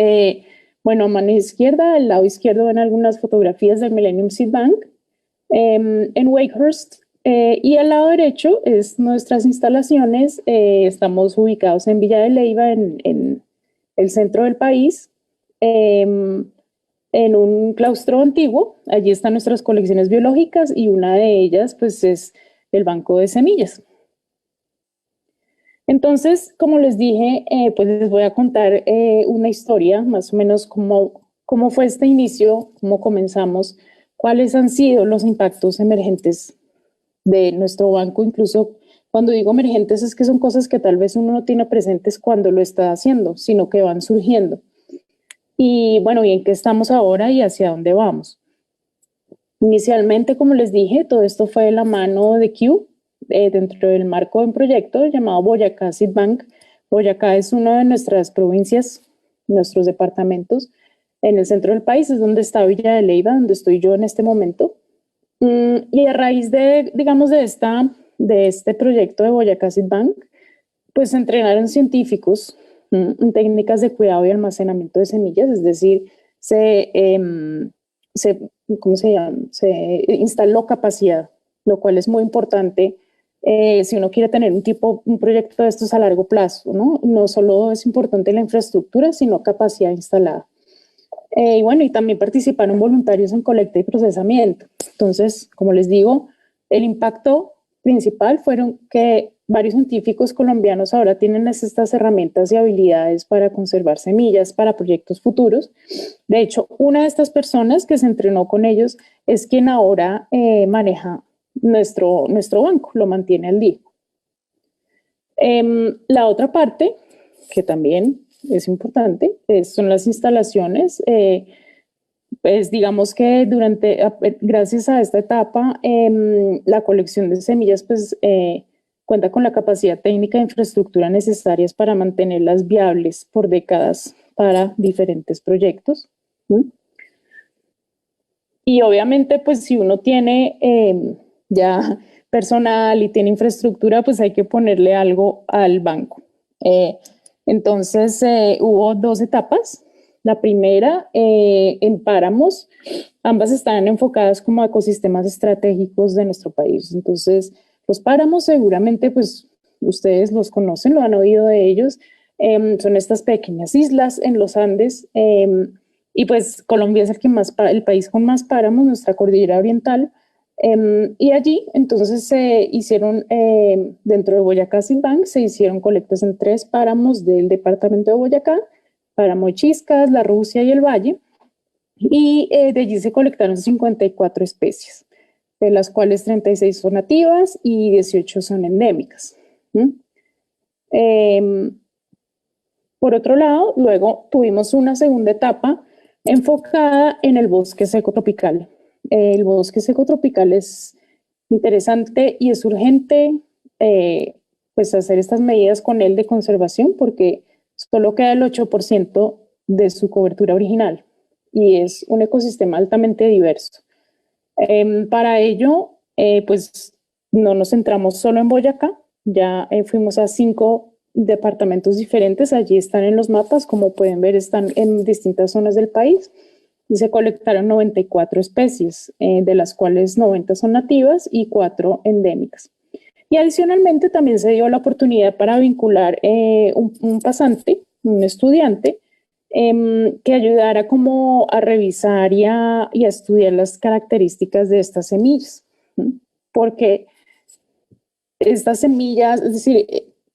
Speaker 4: bueno, a mano izquierda, al lado izquierdo ven algunas fotografías del Millennium Seed Bank en Wakehurst. Y al lado derecho es nuestras instalaciones. Estamos ubicados en Villa de Leyva, en el centro del país, en un claustro antiguo. Allí están nuestras colecciones biológicas y una de ellas pues es el banco de semillas. Entonces, como les dije, pues les voy a contar una historia, más o menos cómo fue este inicio, cómo comenzamos, cuáles han sido los impactos emergentes de nuestro banco. Incluso cuando digo emergentes es que son cosas que tal vez uno no tiene presentes cuando lo está haciendo, sino que van surgiendo. Y bueno, ¿y en qué estamos ahora y hacia dónde vamos? Inicialmente, como les dije, todo esto fue de la mano de Q, dentro del marco de un proyecto llamado Boyacá Seed Bank. Boyacá es una de nuestras provincias, nuestros departamentos, en el centro del país, es donde está Villa de Leyva, donde estoy yo en este momento. Y a raíz de, digamos, de este proyecto de Boyacá Seed Bank, pues se entrenaron científicos en técnicas de cuidado y almacenamiento de semillas, es decir, ¿cómo se llama? Se instaló capacidad, lo cual es muy importante si uno quiere tener un proyecto de estos a largo plazo, ¿no? No solo es importante la infraestructura, sino capacidad instalada. Y bueno, y también participaron voluntarios en colecta y procesamiento. Entonces, como les digo, el impacto principal fueron que varios científicos colombianos ahora tienen estas herramientas y habilidades para conservar semillas para proyectos futuros. De hecho, una de estas personas que se entrenó con ellos es quien ahora maneja nuestro banco, lo mantiene al día. La otra parte, que también es importante, son las instalaciones. Pues digamos que gracias a esta etapa, la colección de semillas pues cuenta con la capacidad técnica e infraestructura necesarias para mantenerlas viables por décadas para diferentes proyectos. Y obviamente pues si uno tiene ya personal y tiene infraestructura, pues hay que ponerle algo al banco. Entonces hubo 2 etapas. La primera en páramos, ambas están enfocadas como a ecosistemas estratégicos de nuestro país. Entonces, los páramos seguramente, pues ustedes los conocen, lo han oído de ellos. Son estas pequeñas islas en los Andes y pues Colombia es el país con más páramos, nuestra cordillera oriental. Y allí entonces se hicieron, dentro de Boyacá Silván, se hicieron colectas en 3 páramos del departamento de Boyacá, Páramo de Chiscas, La Rusia y el Valle, y de allí se colectaron 54 especies, de las cuales 36 son nativas y 18 son endémicas. Por otro lado, luego tuvimos una segunda etapa enfocada en el bosque seco tropical. El bosque seco tropical es interesante y es urgente pues hacer estas medidas con él de conservación porque solo queda el 8% de su cobertura original y es un ecosistema altamente diverso. Para ello, pues no nos centramos solo en Boyacá, ya fuimos a 5 departamentos diferentes, allí están en los mapas, como pueden ver están en distintas zonas del país y se colectaron 94 especies, de las cuales 90 son nativas y 4 endémicas. Y adicionalmente también se dio la oportunidad para vincular un pasante, un estudiante, que ayudara como a revisar y a estudiar las características de estas semillas, ¿sí? Porque estas semillas, es decir,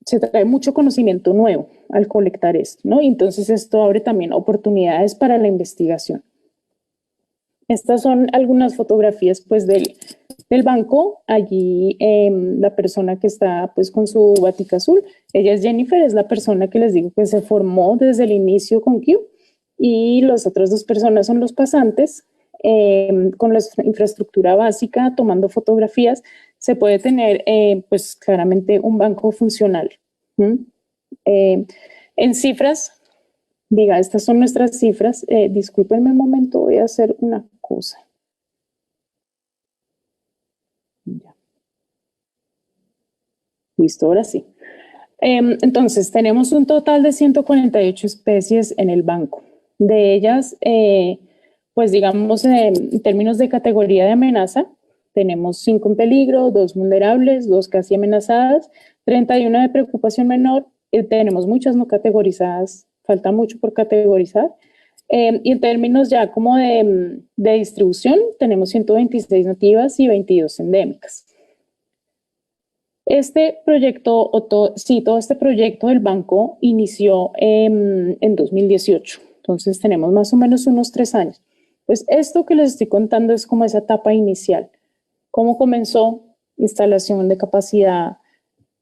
Speaker 4: se trae mucho conocimiento nuevo al colectar esto, ¿no? Y entonces esto abre también oportunidades para la investigación. Estas son algunas fotografías pues del banco. Allí la persona que está pues con su batica azul, ella es Jennifer, es la persona que les digo que se formó desde el inicio con Q, y las otras 2 personas son los pasantes con la infraestructura básica, tomando fotografías. Se puede tener pues claramente un banco funcional. En cifras, diga, estas son nuestras cifras. Discúlpenme un momento, voy a hacer una cosa. Ya. Listo, ahora sí. Entonces, tenemos un total de 148 especies en el banco. De ellas, pues digamos, en términos de categoría de amenaza, tenemos 5 en peligro, 2 vulnerables, 2 casi amenazadas, 31 de preocupación menor, tenemos muchas no categorizadas, falta mucho por categorizar. Y en términos ya como de distribución, tenemos 126 nativas y 22 endémicas. Este proyecto, todo este proyecto del banco inició en 2018, entonces tenemos más o menos unos 3 años. Pues esto que les estoy contando es como esa etapa inicial. ¿Cómo comenzó? Instalación de capacidad,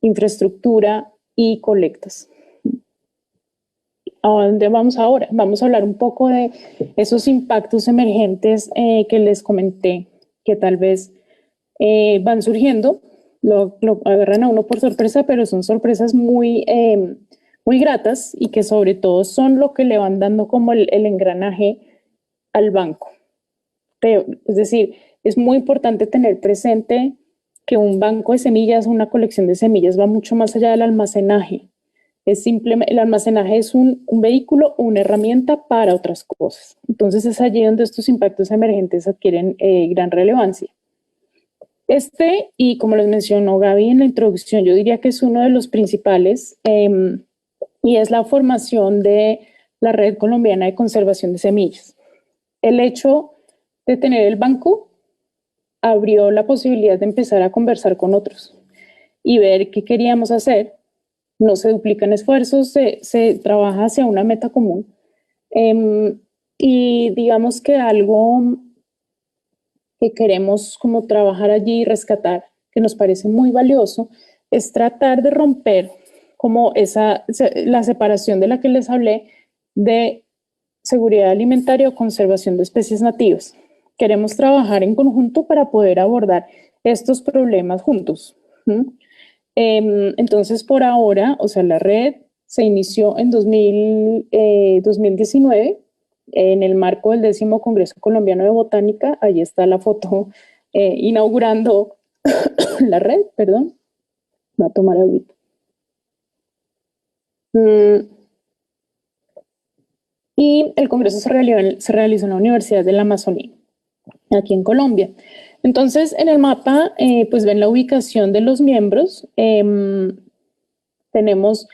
Speaker 4: infraestructura y colectas. ¿A dónde vamos ahora? Vamos a hablar un poco de esos impactos emergentes que les comenté, que tal vez van surgiendo, lo agarran a uno por sorpresa, pero son sorpresas muy gratas y que sobre todo son lo que le van dando como el engranaje al banco. Es decir, es muy importante tener presente que un banco de semillas, una colección de semillas va mucho más allá del almacenaje. El almacenaje es un vehículo o una herramienta para otras cosas. Entonces es allí donde estos impactos emergentes adquieren gran relevancia. Y como les mencionó Gaby en la introducción, yo diría que es uno de los principales y es la formación de la Red Colombiana de Conservación de Semillas. El hecho de tener el banco abrió la posibilidad de empezar a conversar con otros y ver qué queríamos hacer. No se duplican esfuerzos, se trabaja hacia una meta común. Y digamos que algo que queremos como trabajar allí y rescatar, que nos parece muy valioso, es tratar de romper como la separación de la que les hablé de seguridad alimentaria o conservación de especies nativas. Queremos trabajar en conjunto para poder abordar estos problemas juntos. Entonces, por ahora, o sea, la red se inició en 2019 en el marco del 10º Congreso Colombiano de Botánica. Ahí está la foto inaugurando la red, perdón. Va a tomar agüita. Y el congreso se realizó en la Universidad de la Amazonía, aquí en Colombia. Entonces, en el mapa, pues ven la ubicación de los miembros. Tenemos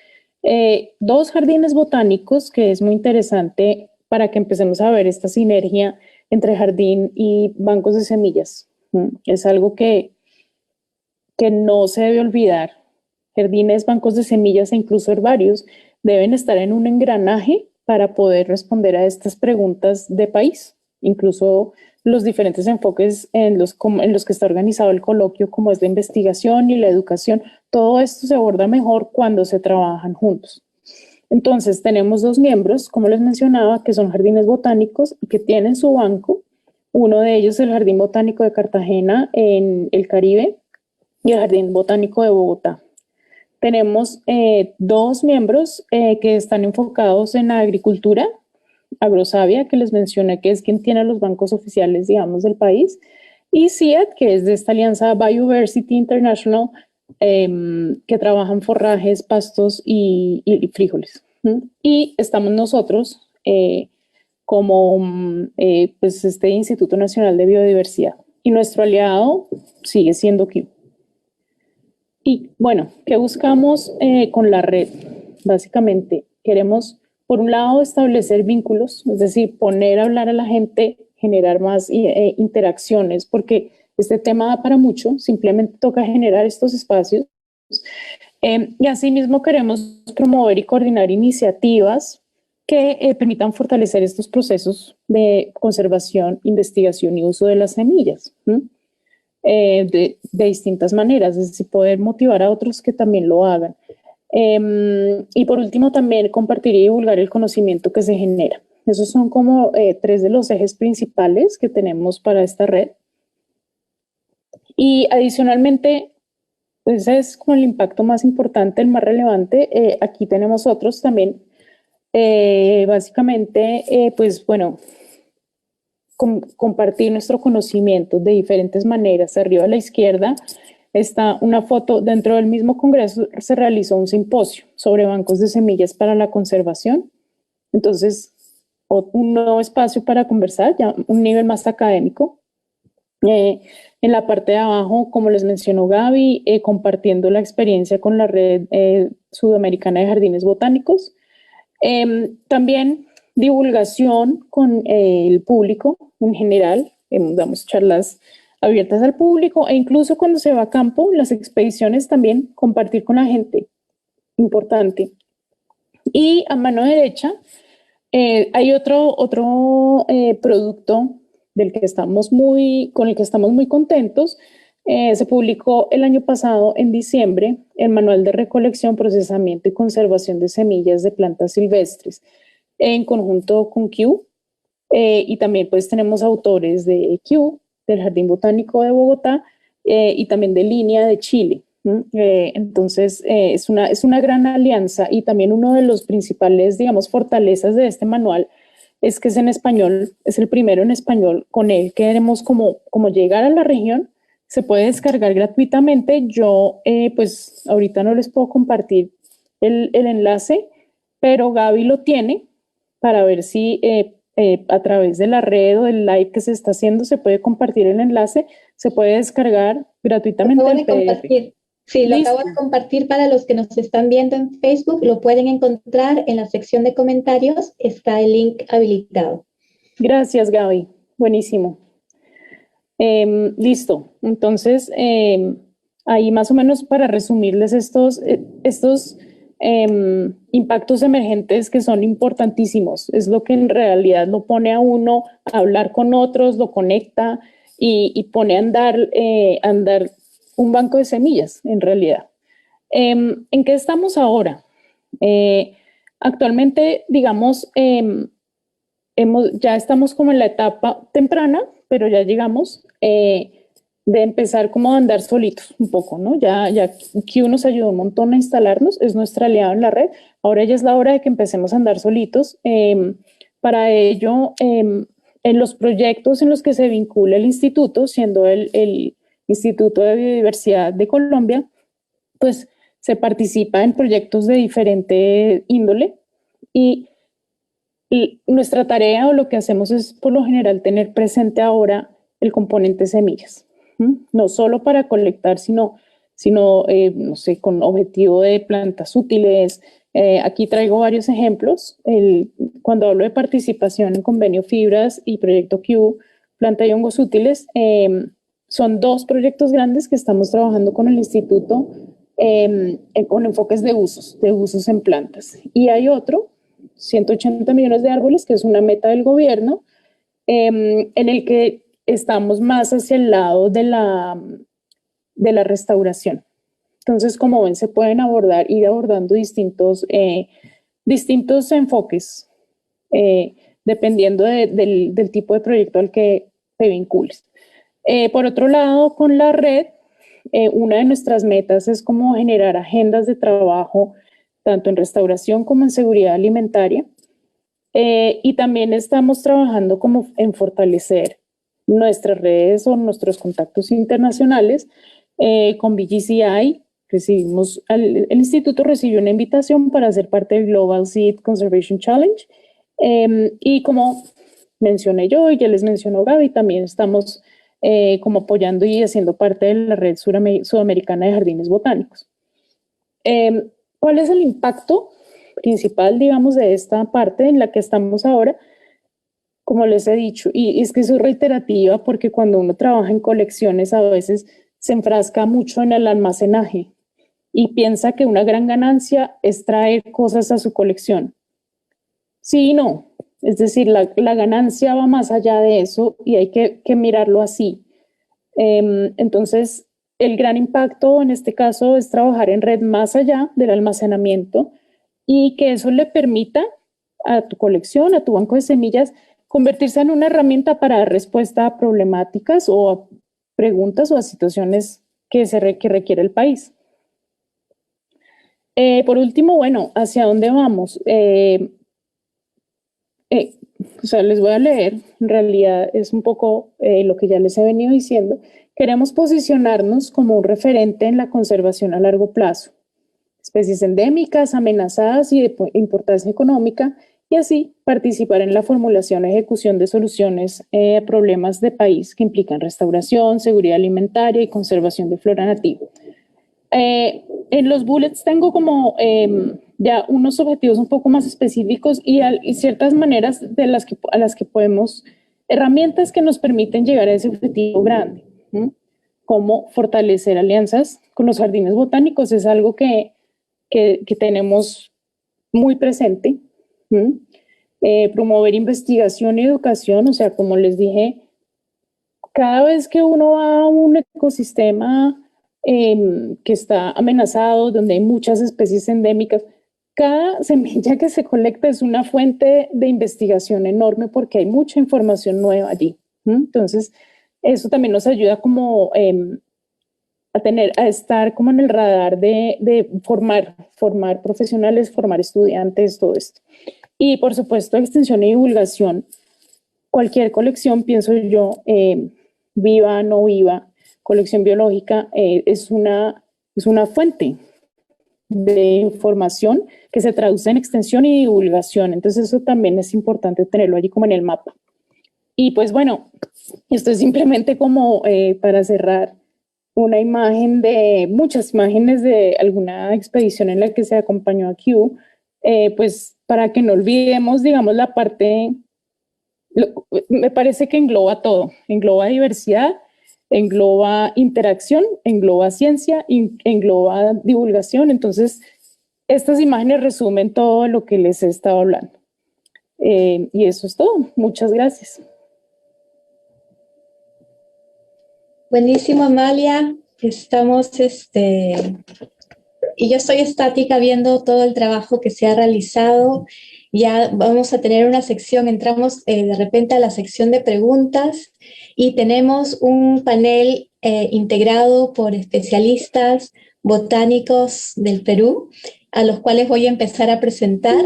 Speaker 4: 2 jardines botánicos, que es muy interesante para que empecemos a ver esta sinergia entre jardín y bancos de semillas. Es algo que no se debe olvidar. Jardines, bancos de semillas e incluso herbarios deben estar en un engranaje para poder responder a estas preguntas de país, incluso los diferentes enfoques en los que está organizado el coloquio, como es la investigación y la educación. Todo esto se aborda mejor cuando se trabajan juntos. Entonces, tenemos 2 miembros, como les mencionaba, que son jardines botánicos y que tienen su banco. Uno de ellos es el Jardín Botánico de Cartagena en el Caribe y el Jardín Botánico de Bogotá. Tenemos 2 miembros que están enfocados en la agricultura, Agrosavia, que les mencioné, que es quien tiene los bancos oficiales, digamos, del país, y CIAT, que es de esta alianza Biodiversity International, que trabajan forrajes, pastos y frijoles. Y estamos nosotros como pues este Instituto Nacional de Biodiversidad. Y nuestro aliado sigue siendo Kew. Y bueno, ¿qué buscamos con la red? Básicamente, queremos, por un lado, establecer vínculos, es decir, poner a hablar a la gente, generar más interacciones, porque este tema da para mucho, simplemente toca generar estos espacios. Y asimismo queremos promover y coordinar iniciativas que permitan fortalecer estos procesos de conservación, investigación y uso de las semillas. De distintas maneras, es decir, poder motivar a otros que también lo hagan. Y por último, también compartir y divulgar el conocimiento que se genera. Esos son como 3 de los ejes principales que tenemos para esta red. Y adicionalmente, ese es como el impacto más importante, el más relevante. Aquí tenemos otros también. Básicamente, pues bueno, compartir nuestro conocimiento de diferentes maneras. Arriba a la izquierda está una foto. Dentro del mismo congreso se realizó un simposio sobre bancos de semillas para la conservación. Entonces, un nuevo espacio para conversar, ya un nivel más académico. En la parte de abajo, como les mencionó Gaby, compartiendo la experiencia con la red sudamericana de jardines botánicos. También divulgación con el público en general, damos charlas abiertas al público e incluso cuando se va a campo, las expediciones también compartir con la gente, importante. Y a mano derecha hay otro producto con el que estamos muy contentos. Se publicó el año pasado, en diciembre, el Manual de Recolección, Procesamiento y Conservación de Semillas de Plantas Silvestres, en conjunto con Kew, y también pues tenemos autores de Kew, del Jardín Botánico de Bogotá, y también de Línea de Chile. Entonces es una gran alianza, y también uno de los principales, digamos, fortalezas de este manual es que es en español, es el primero en español. Con él queremos como llegar a la región. Se puede descargar gratuitamente. Yo pues ahorita no les puedo compartir el enlace, pero Gaby lo tiene para ver si a través de la red o del live que se está haciendo se puede compartir el enlace, se puede descargar gratuitamente el PDF.
Speaker 1: Sí, lo acabo de compartir para los que nos están viendo en Facebook. Lo pueden encontrar en la sección de comentarios. Está el link habilitado.
Speaker 4: Gracias, Gaby. Buenísimo. Listo. Entonces, ahí más o menos para resumirles estos impactos emergentes que son importantísimos. Es lo que en realidad lo pone a uno a hablar con otros, lo conecta y pone a andar un banco de semillas, en realidad. ¿En qué estamos ahora? Actualmente, digamos, ya estamos como en la etapa temprana, pero ya llegamos de empezar como a andar solitos un poco, ¿no? Ya Kew nos ayudó un montón a instalarnos, es nuestra aliada en la red. Ahora ya es la hora de que empecemos a andar solitos. Para ello, en los proyectos en los que se vincula el instituto, siendo el Instituto de Biodiversidad de Colombia, pues se participa en proyectos de diferente índole y nuestra tarea o lo que hacemos es por lo general tener presente ahora el componente semillas, no solo para colectar, sino no sé, con objetivo de plantas útiles. Aquí traigo varios ejemplos. Cuando hablo de participación en Convenio Fibras y Proyecto Q, Planta y Hongos Útiles, son dos proyectos grandes que estamos trabajando con el instituto con enfoques de usos en plantas. Y hay otro, 180 millones de árboles, que es una meta del gobierno, en el que estamos más hacia el lado de la restauración. Entonces, como ven, se pueden ir abordando distintos enfoques, dependiendo del tipo de proyecto al que te vincules. Por otro lado, con la red, una de nuestras metas es como generar agendas de trabajo, tanto en restauración como en seguridad alimentaria. Y también estamos trabajando como en fortalecer nuestras redes o nuestros contactos internacionales con BGCI. El instituto recibió una invitación para ser parte del Global Seed Conservation Challenge y como mencioné yo y ya les mencionó Gaby, también estamos como apoyando y haciendo parte de la red sudamericana de jardines botánicos. ¿Cuál es el impacto principal, digamos, de esta parte en la que estamos ahora? Como les he dicho, y es que soy reiterativa porque cuando uno trabaja en colecciones a veces se enfrasca mucho en el almacenaje y piensa que una gran ganancia es traer cosas a su colección. Sí y no. Es decir, la ganancia va más allá de eso y hay que mirarlo así. Entonces, el gran impacto en este caso es trabajar en red más allá del almacenamiento y que eso le permita a tu colección, a tu banco de semillas, convertirse en una herramienta para dar respuesta a problemáticas o a preguntas o a situaciones que requiere el país. Por último, bueno, ¿hacia dónde vamos? O sea, les voy a leer, en realidad es un poco lo que ya les he venido diciendo. Queremos posicionarnos como un referente en la conservación a largo plazo, especies endémicas, amenazadas y de importancia económica, y así participar en la formulación e ejecución de soluciones a problemas de país que implican restauración, seguridad alimentaria y conservación de flora nativa. En los bullets tengo como ya unos objetivos un poco más específicos y ciertas maneras a las que podemos, herramientas que nos permiten llegar a ese objetivo grande. Como fortalecer alianzas con los jardines botánicos es algo que tenemos muy presente. Promover investigación y educación, o sea, como les dije, cada vez que uno va a un ecosistema que está amenazado, donde hay muchas especies endémicas, cada semilla que se colecta es una fuente de investigación enorme porque hay mucha información nueva allí. Entonces, eso también nos ayuda como a estar como en el radar de formar profesionales, formar estudiantes, todo esto. Y por supuesto, extensión y divulgación. Cualquier colección, pienso yo, viva, no viva, colección biológica, es una fuente de información que se traduce en extensión y divulgación. Entonces eso también es importante tenerlo allí como en el mapa. Y pues bueno, esto es simplemente como para cerrar una imagen de muchas imágenes de alguna expedición en la que se acompañó a Q, pues para que no olvidemos, digamos, la parte, me parece que engloba todo, engloba diversidad, engloba interacción, engloba ciencia, engloba divulgación. Entonces, estas imágenes resumen todo lo que les he estado hablando. Y eso es todo. Muchas gracias.
Speaker 1: Buenísimo, Amalia. Estamos, y yo estoy estática viendo todo el trabajo que se ha realizado. Ya vamos a tener una sección, entramos de repente a la sección de preguntas y tenemos un panel integrado por especialistas botánicos del Perú a los cuales voy a empezar a presentar.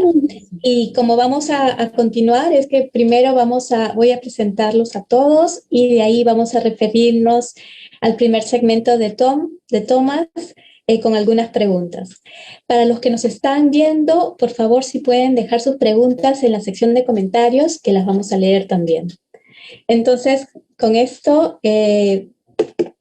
Speaker 1: Y como vamos a continuar, es que primero voy a presentarlos a todos y de ahí vamos a referirnos al primer segmento de Thomas con algunas preguntas. Para los que nos están viendo, por favor, si pueden dejar sus preguntas en la sección de comentarios, que las vamos a leer también. Entonces, con esto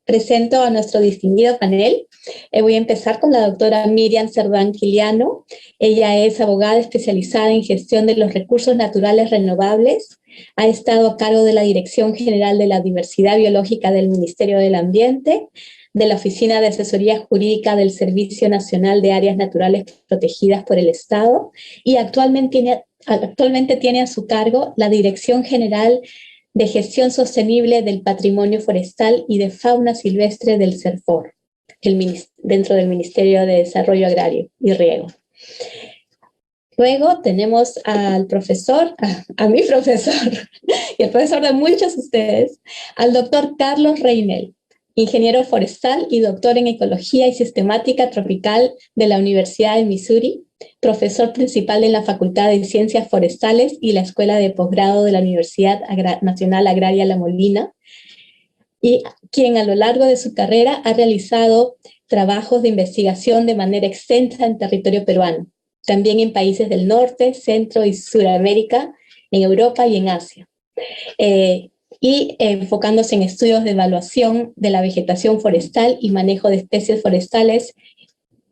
Speaker 1: presento a nuestro distinguido panel. Voy a empezar con la doctora Miriam Cerdán Quiliano. Ella es abogada especializada en gestión de los recursos naturales renovables. Ha estado a cargo de la Dirección General de la Diversidad Biológica del Ministerio del Ambiente, de la Oficina de Asesoría Jurídica del Servicio Nacional de Áreas Naturales Protegidas por el Estado y actualmente tiene a su cargo la Dirección General de Gestión Sostenible del Patrimonio Forestal y de Fauna Silvestre del CERFOR, dentro del Ministerio de Desarrollo Agrario y Riego. Luego tenemos al profesor, a mi profesor, y el profesor de muchos de ustedes, al doctor Carlos Reinel, ingeniero forestal y doctor en Ecología y Sistemática Tropical de la Universidad de Missouri, profesor principal en la Facultad de Ciencias Forestales y la Escuela de Posgrado de la Universidad Nacional Agraria La Molina, y quien a lo largo de su carrera ha realizado trabajos de investigación de manera extensa en territorio peruano, también en países del norte, centro y Suramérica, en Europa y en Asia. Y enfocándose en estudios de evaluación de la vegetación forestal y manejo de especies forestales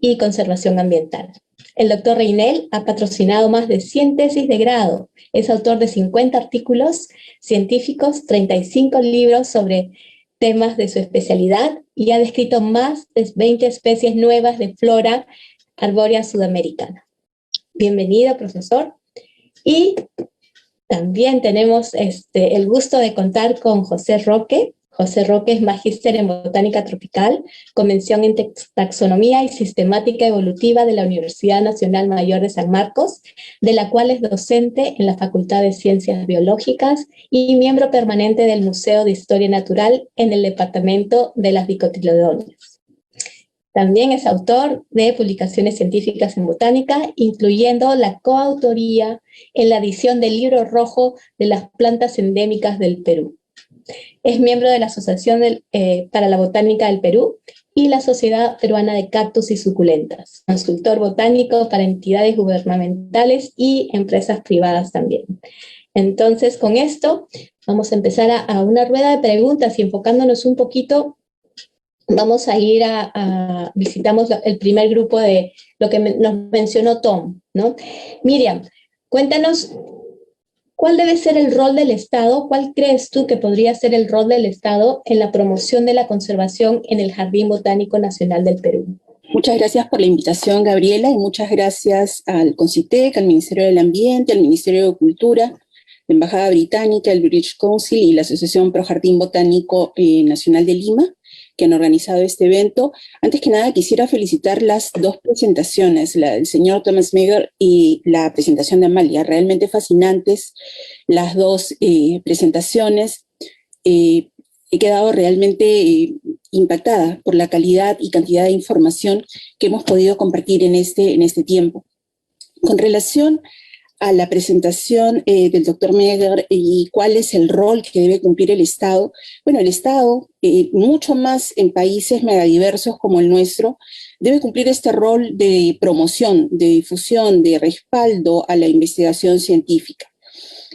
Speaker 1: y conservación ambiental. El doctor Reinel ha patrocinado más de 100 tesis de grado, es autor de 50 artículos científicos, 35 libros sobre temas de su especialidad y ha descrito más de 20 especies nuevas de flora arbórea sudamericana. Bienvenido, profesor. Y también tenemos el gusto de contar con José Roque. José Roque es magíster en Botánica Tropical, con mención en Taxonomía y Sistemática Evolutiva de la Universidad Nacional Mayor de San Marcos, de la cual es docente en la Facultad de Ciencias Biológicas y miembro permanente del Museo de Historia Natural en el Departamento de las Dicotiledóneas. También es autor de publicaciones científicas en botánica, incluyendo la coautoría en la edición del Libro Rojo de las Plantas Endémicas del Perú. Es miembro de la Asociación para la Botánica del Perú y la Sociedad Peruana de Cactus y Suculentas, consultor botánico para entidades gubernamentales y empresas privadas también. Entonces, con esto vamos a empezar a una rueda de preguntas y enfocándonos un poquito. Vamos a ir visitamos el primer grupo de lo que nos mencionó Tom, ¿no? Miriam, cuéntanos, ¿cuál debe ser el rol del Estado? ¿Cuál crees tú que podría ser el rol del Estado en la promoción de la conservación en el Jardín Botánico Nacional del Perú?
Speaker 5: Muchas gracias por la invitación, Gabriela, y muchas gracias al CONCITEC, al Ministerio del Ambiente, al Ministerio de Cultura, la Embajada Británica, el British Council y la Asociación Pro Jardín Botánico Nacional de Lima, que han organizado este evento. Antes que nada, quisiera felicitar las dos presentaciones, la del señor Thomas Meagher y la presentación de Amalia. Realmente fascinantes las dos presentaciones. He quedado realmente impactada por la calidad y cantidad de información que hemos podido compartir en este tiempo. Con relación a la presentación del doctor Meagher y cuál es el rol que debe cumplir el Estado. Bueno, el Estado, mucho más en países megadiversos como el nuestro, debe cumplir este rol de promoción, de difusión, de respaldo a la investigación científica.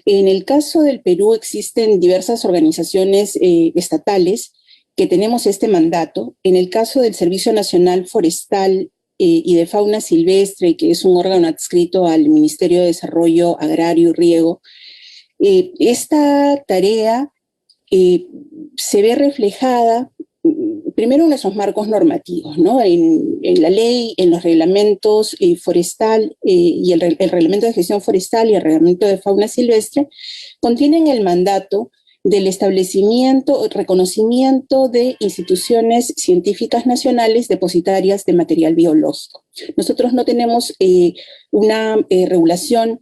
Speaker 5: En el caso del Perú existen diversas organizaciones estatales que tenemos este mandato. En el caso del Servicio Nacional Forestal y de Fauna Silvestre, que es un órgano adscrito al Ministerio de Desarrollo Agrario y Riego, esta tarea se ve reflejada primero en esos marcos normativos, ¿no? En la ley, en los reglamentos forestal y el reglamento de gestión forestal y el reglamento de fauna silvestre, contienen el mandato del establecimiento, reconocimiento de instituciones científicas nacionales depositarias de material biológico. Nosotros no tenemos una regulación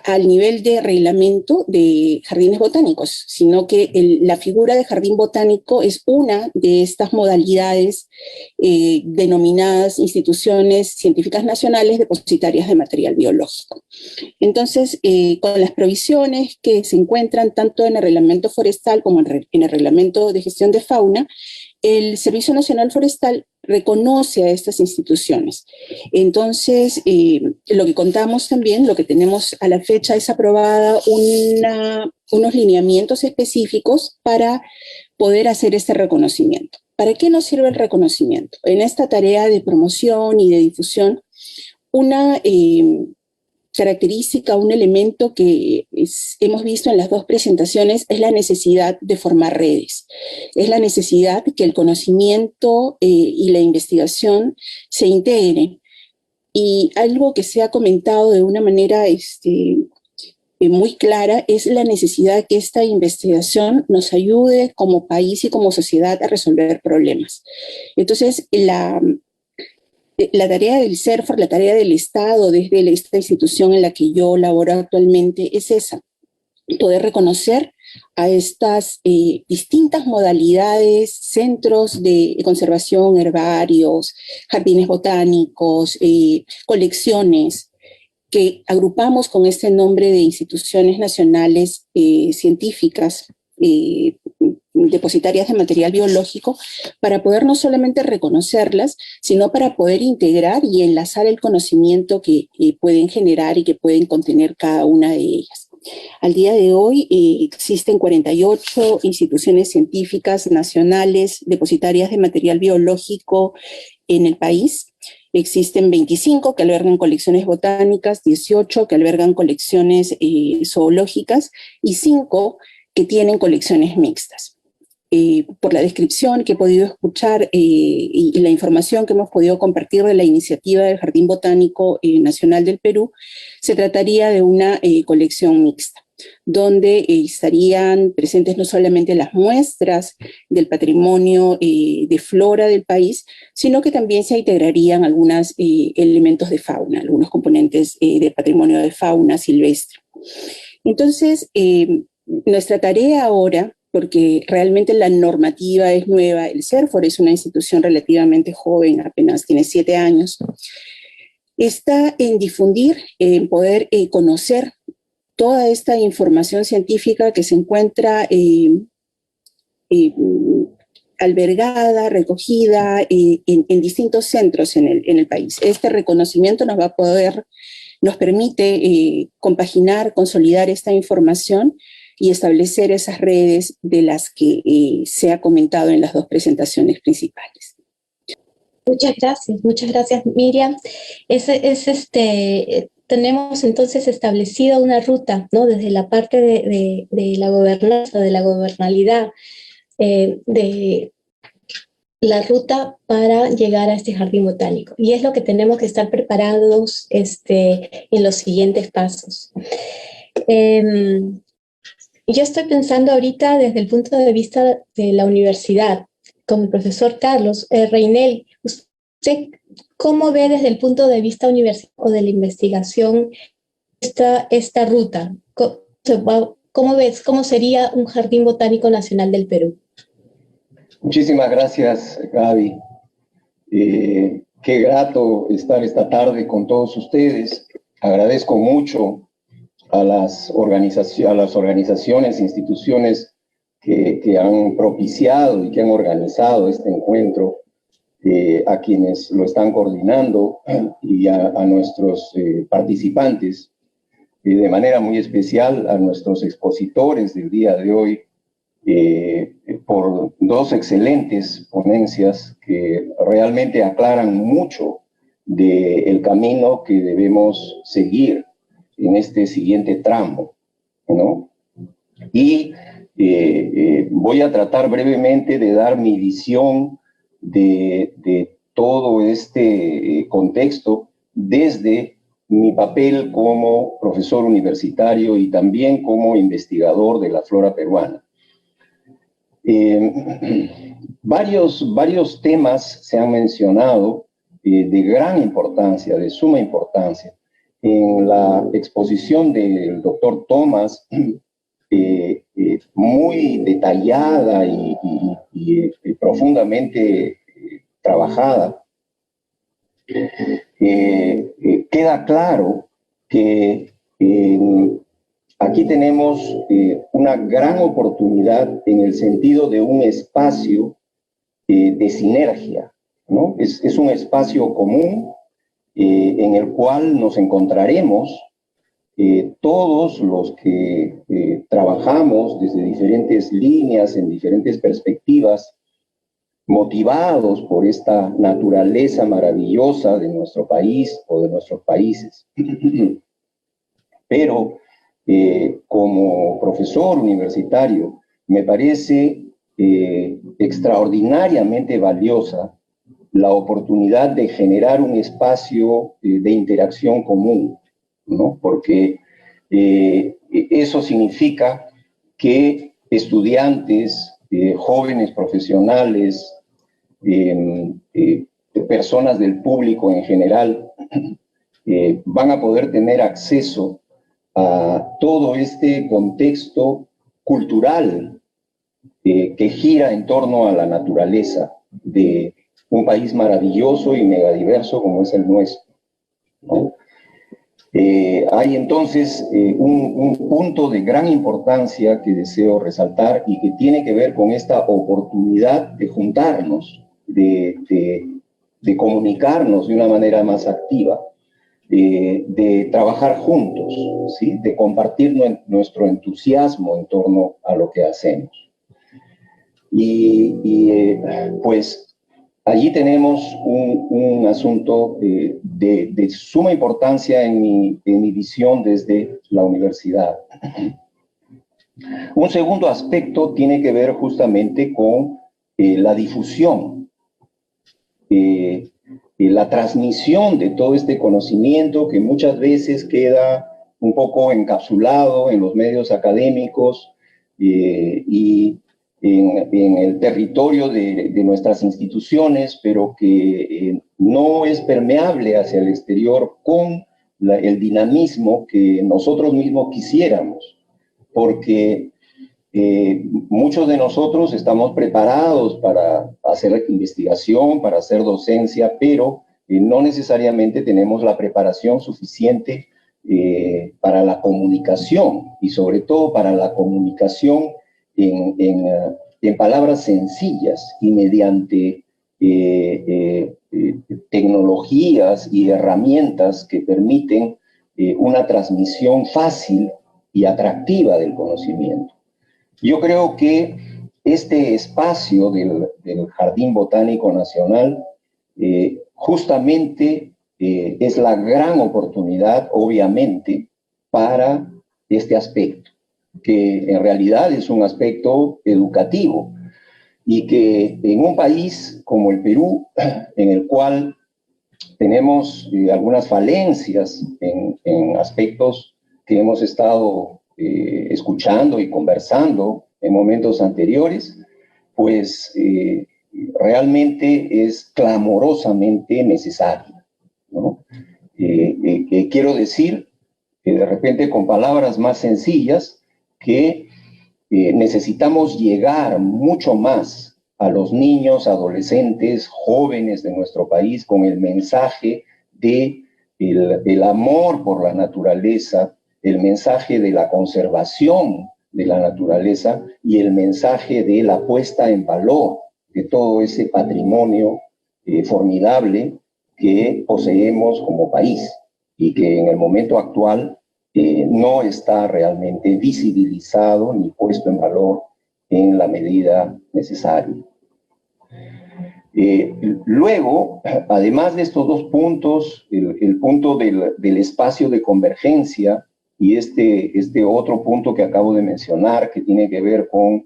Speaker 5: al nivel de reglamento de jardines botánicos, sino que la figura de jardín botánico es una de estas modalidades denominadas instituciones científicas nacionales depositarias de material biológico. Entonces, con las provisiones que se encuentran tanto en el reglamento forestal como en el reglamento de gestión de fauna, el Servicio Nacional Forestal reconoce a estas instituciones. Entonces, lo que contamos también, lo que tenemos a la fecha es aprobada unos lineamientos específicos para poder hacer este reconocimiento. ¿Para qué nos sirve el reconocimiento? En esta tarea de promoción y de difusión, una característica, un elemento que hemos visto en las dos presentaciones es la necesidad de formar redes. Es la necesidad que el conocimiento y la investigación se integren. Y algo que se ha comentado de una manera muy clara es la necesidad que esta investigación nos ayude como país y como sociedad a resolver problemas. Entonces, la tarea del CERFOR, la tarea del Estado desde esta institución en la que yo laboro actualmente es esa, poder reconocer a estas distintas modalidades, centros de conservación, herbarios, jardines botánicos, colecciones, que agrupamos con este nombre de instituciones nacionales científicas depositarias de material biológico, para poder no solamente reconocerlas, sino para poder integrar y enlazar el conocimiento que pueden generar y que pueden contener cada una de ellas. Al día de hoy existen 48 instituciones científicas nacionales depositarias de material biológico en el país. Existen 25 que albergan colecciones botánicas, 18 que albergan colecciones zoológicas y 5 que tienen colecciones mixtas. Por la descripción que he podido escuchar y la información que hemos podido compartir de la iniciativa del Jardín Botánico Nacional del Perú, se trataría de una colección mixta, donde estarían presentes no solamente las muestras del patrimonio de flora del país, sino que también se integrarían algunos elementos de fauna, algunos componentes de patrimonio de fauna silvestre. Entonces, nuestra tarea ahora, porque realmente la normativa es nueva, el CERFOR es una institución relativamente joven, apenas tiene 7 años, está en difundir, en poder conocer toda esta información científica que se encuentra albergada, recogida en distintos centros en el país. Este reconocimiento nos permite compaginar, consolidar esta información y establecer esas redes de las que se ha comentado en las dos presentaciones principales.
Speaker 1: Muchas gracias Miriam. Tenemos entonces establecida una ruta, ¿no? Desde la parte de la gobernanza, de la gobernabilidad, de la ruta para llegar a este jardín botánico. Y es lo que tenemos que estar preparados en los siguientes pasos. Yo estoy pensando ahorita desde el punto de vista de la universidad, con el profesor Carlos Reynel. ¿Usted cómo ve desde el punto de vista universitario o de la investigación esta ruta? ¿Cómo ves? ¿Cómo sería un Jardín Botánico Nacional del Perú?
Speaker 6: Muchísimas gracias, Gaby. Qué grato estar esta tarde con todos ustedes. Agradezco mucho a las organizaciones, instituciones que han propiciado y que han organizado este encuentro, a quienes lo están coordinando y a nuestros participantes, de manera muy especial a nuestros expositores del día de hoy, por dos excelentes ponencias que realmente aclaran mucho del camino que debemos seguir en este siguiente tramo, ¿no? Y voy a tratar brevemente de dar mi visión de todo este contexto desde mi papel como profesor universitario y también como investigador de la flora peruana. Varios temas se han mencionado de gran importancia, de suma importancia. en la exposición del doctor Thomas, muy detallada y profundamente trabajada, queda claro que aquí tenemos una gran oportunidad en el sentido de un espacio de sinergia, ¿no? Es un espacio común en el cual nos encontraremos todos los que trabajamos desde diferentes líneas, en diferentes perspectivas, motivados por esta naturaleza maravillosa de nuestro país o de nuestros países. Pero como profesor universitario, me parece extraordinariamente valiosa la oportunidad de generar un espacio de interacción común, ¿no? Porque eso significa que estudiantes, jóvenes profesionales, personas del público en general, van a poder tener acceso a todo este contexto cultural que gira en torno a la naturaleza de un país maravilloso y megadiverso como es el nuestro, ¿no? Hay entonces un punto de gran importancia que deseo resaltar y que tiene que ver con esta oportunidad de juntarnos, de comunicarnos de una manera más activa, de trabajar juntos, ¿sí? De compartir nuestro entusiasmo en torno a lo que hacemos. Pues allí tenemos un asunto de suma importancia en mi visión desde la universidad. Un segundo aspecto tiene que ver justamente con la difusión, la transmisión de todo este conocimiento que muchas veces queda un poco encapsulado en los medios académicos y en el territorio de nuestras instituciones, pero que no es permeable hacia el exterior con el dinamismo que nosotros mismos quisiéramos, porque muchos de nosotros estamos preparados para hacer investigación, para hacer docencia, pero no necesariamente tenemos la preparación suficiente para la comunicación y sobre todo para la comunicación en palabras sencillas y mediante tecnologías y herramientas que permiten una transmisión fácil y atractiva del conocimiento. Yo creo que este espacio del Jardín Botánico Nacional justamente es la gran oportunidad, obviamente, para este aspecto, que en realidad es un aspecto educativo y que en un país como el Perú, en el cual tenemos algunas falencias en aspectos que hemos estado escuchando y conversando en momentos anteriores, pues realmente es clamorosamente necesario, ¿no? Quiero decir, de repente con palabras más sencillas, que necesitamos llegar mucho más a los niños, adolescentes, jóvenes de nuestro país con el mensaje de el amor por la naturaleza, el mensaje de la conservación de la naturaleza y el mensaje de la puesta en valor de todo ese patrimonio formidable que poseemos como país y que en el momento actual no está realmente visibilizado ni puesto en valor en la medida necesaria. Luego, además de estos dos puntos, el punto del espacio de convergencia y este otro punto que acabo de mencionar, que tiene que ver con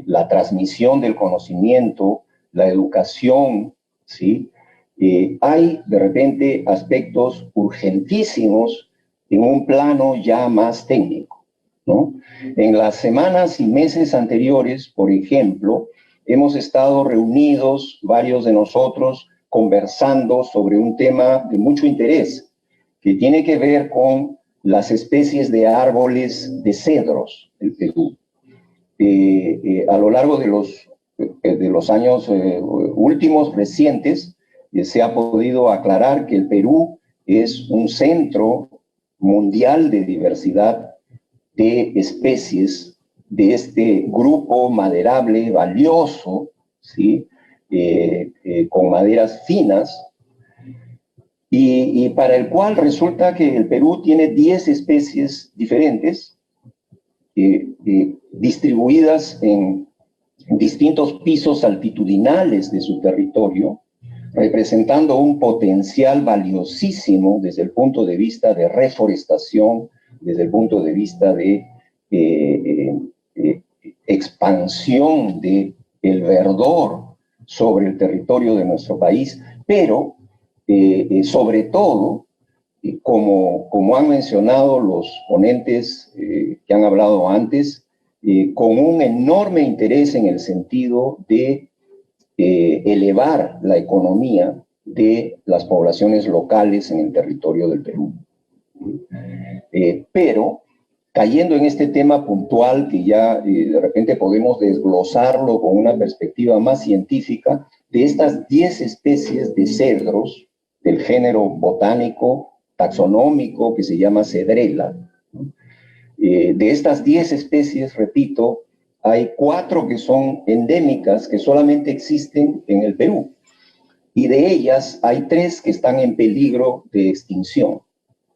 Speaker 6: la transmisión del conocimiento, la educación, ¿sí? Hay de repente aspectos urgentísimos en un plano ya más técnico, ¿no? En las semanas y meses anteriores, por ejemplo, hemos estado reunidos, varios de nosotros, conversando sobre un tema de mucho interés, que tiene que ver con las especies de árboles de cedros del Perú. A lo largo de los años últimos, recientes, se ha podido aclarar que el Perú es un centro mundial de diversidad de especies de este grupo maderable valioso, ¿sí? Con maderas finas, y para el cual resulta que el Perú tiene 10 especies diferentes, distribuidas en distintos pisos altitudinales de su territorio, representando un potencial valiosísimo desde el punto de vista de reforestación, desde el punto de vista de expansión del verdor sobre el territorio de nuestro país, pero sobre todo, como han mencionado los ponentes que han hablado antes, con un enorme interés en el sentido de elevar la economía de las poblaciones locales en el territorio del Perú. Pero, cayendo en este tema puntual que ya de repente podemos desglosarlo con una perspectiva más científica, de estas 10 especies de cedros del género botánico taxonómico que se llama Cedrela, ¿no? De estas 10 especies, repito, hay 4 que son endémicas, que solamente existen en el Perú, y de ellas hay 3 que están en peligro de extinción,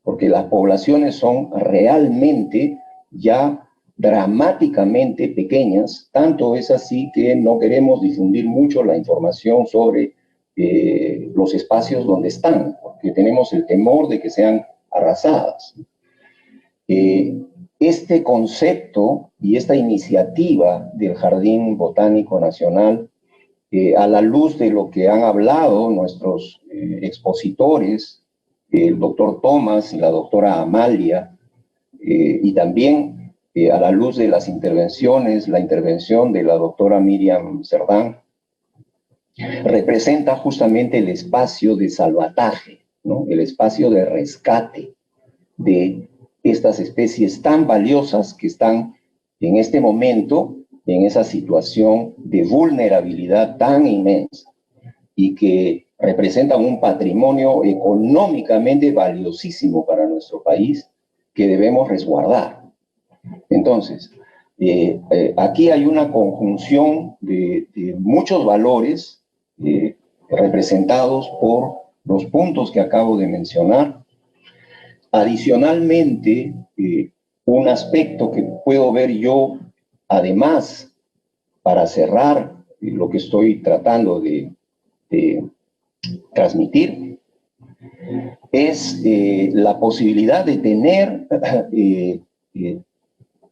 Speaker 6: porque las poblaciones son realmente ya dramáticamente pequeñas. Tanto es así que no queremos difundir mucho la información sobre los espacios donde están, porque tenemos el temor de que sean arrasadas. Este concepto y esta iniciativa del Jardín Botánico Nacional, a la luz de lo que han hablado nuestros expositores, el doctor Tomás y la doctora Amalia, y también a la luz de las intervenciones, la intervención de la doctora Miriam Cerdán, representa justamente el espacio de salvataje, ¿no? El espacio de rescate de estas especies tan valiosas que están en este momento en esa situación de vulnerabilidad tan inmensa y que representan un patrimonio económicamente valiosísimo para nuestro país que debemos resguardar. Entonces, aquí hay una conjunción de muchos valores representados por los puntos que acabo de mencionar. Adicionalmente, un aspecto que puedo ver yo, además, para cerrar lo que estoy tratando de transmitir, es la posibilidad de tener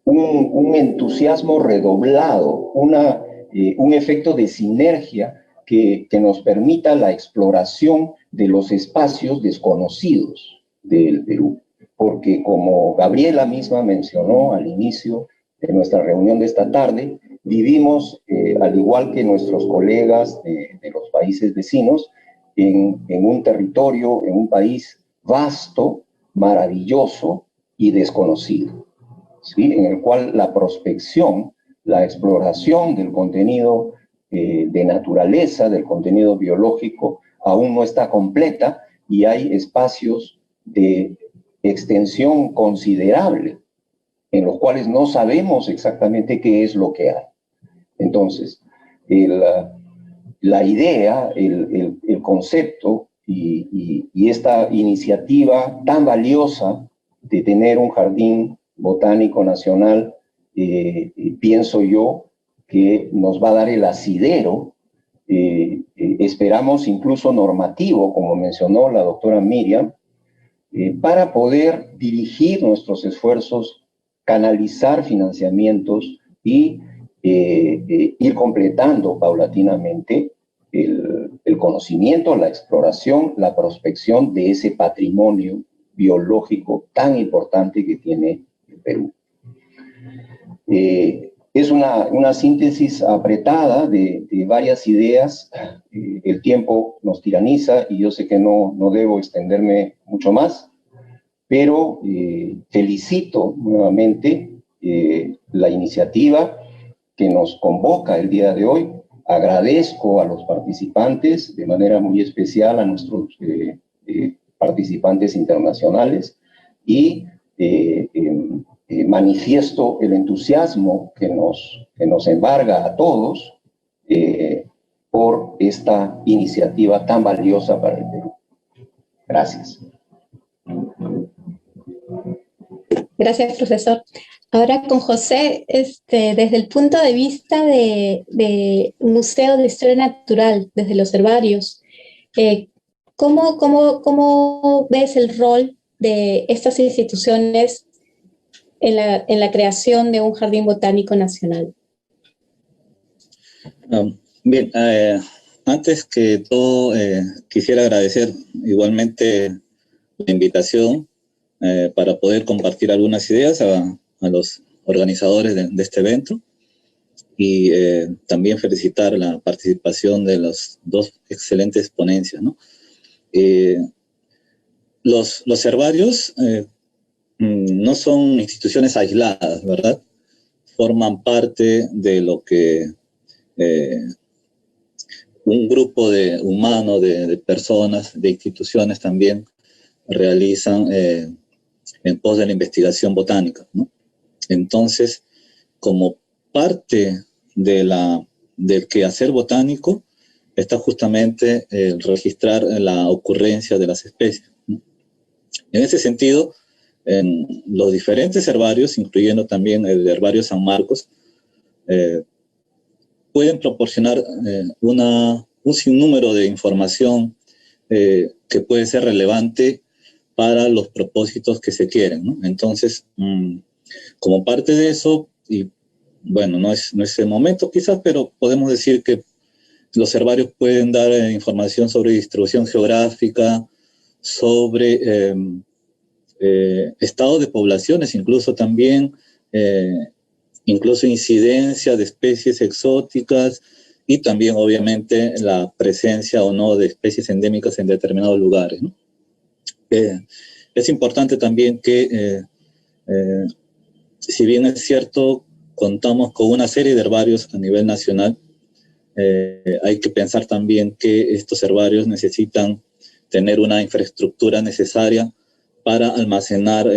Speaker 6: un entusiasmo redoblado, un efecto de sinergia que nos permita la exploración de los espacios desconocidos del Perú. Porque como Gabriela misma mencionó al inicio de nuestra reunión de esta tarde, vivimos, al igual que nuestros colegas de los países vecinos, en un territorio, en un país vasto, maravilloso y desconocido, ¿sí? En el cual la prospección, la exploración del contenido de naturaleza, del contenido biológico, aún no está completa y hay espacios de extensión considerable en los cuales no sabemos exactamente qué es lo que hay. Entonces, la idea, el concepto y esta iniciativa tan valiosa de tener un jardín botánico nacional, pienso yo que nos va a dar el asidero, esperamos incluso normativo, como mencionó la doctora Miriam, para poder dirigir nuestros esfuerzos, canalizar financiamientos y ir completando paulatinamente el conocimiento, la exploración, la prospección de ese patrimonio biológico tan importante que tiene el Perú. Es una síntesis apretada de varias ideas. El tiempo nos tiraniza y yo sé que no debo extenderme mucho más. pero felicito nuevamente la iniciativa que nos convoca el día de hoy. Agradezco a los participantes, de manera muy especial a nuestros participantes internacionales, y manifiesto el entusiasmo que nos embarga a todos por esta iniciativa tan valiosa para el Perú. Gracias.
Speaker 1: Gracias, profesor. Ahora con José, desde el punto de vista de Museo de Historia Natural, desde los herbarios, ¿cómo ves el rol de estas instituciones en la creación de un jardín botánico nacional?
Speaker 7: Bien, antes que todo quisiera agradecer igualmente la invitación para poder compartir algunas ideas a los organizadores de este evento, y también felicitar la participación de las dos excelentes ponencias, ¿no? Los herbarios no son instituciones aisladas, ¿verdad? Forman parte de lo que un grupo de humanos, de personas, de instituciones también realizan en pos de la investigación botánica, ¿no? Entonces, como parte del quehacer botánico, está justamente el registrar la ocurrencia de las especies, ¿no? En ese sentido, en los diferentes herbarios, incluyendo también el herbario San Marcos, pueden proporcionar un sinnúmero de información que puede ser relevante para los propósitos que se quieren, ¿no? Entonces, como parte de eso, y bueno, no es el momento quizás, pero podemos decir que los herbarios pueden dar información sobre distribución geográfica, sobre estado de poblaciones, incluso también, incluso incidencia de especies exóticas, y también obviamente la presencia o no de especies endémicas en determinados lugares, ¿no? Es importante también que, si bien es cierto, contamos con una serie de herbarios a nivel nacional, hay que pensar también que estos herbarios necesitan tener una infraestructura necesaria para almacenar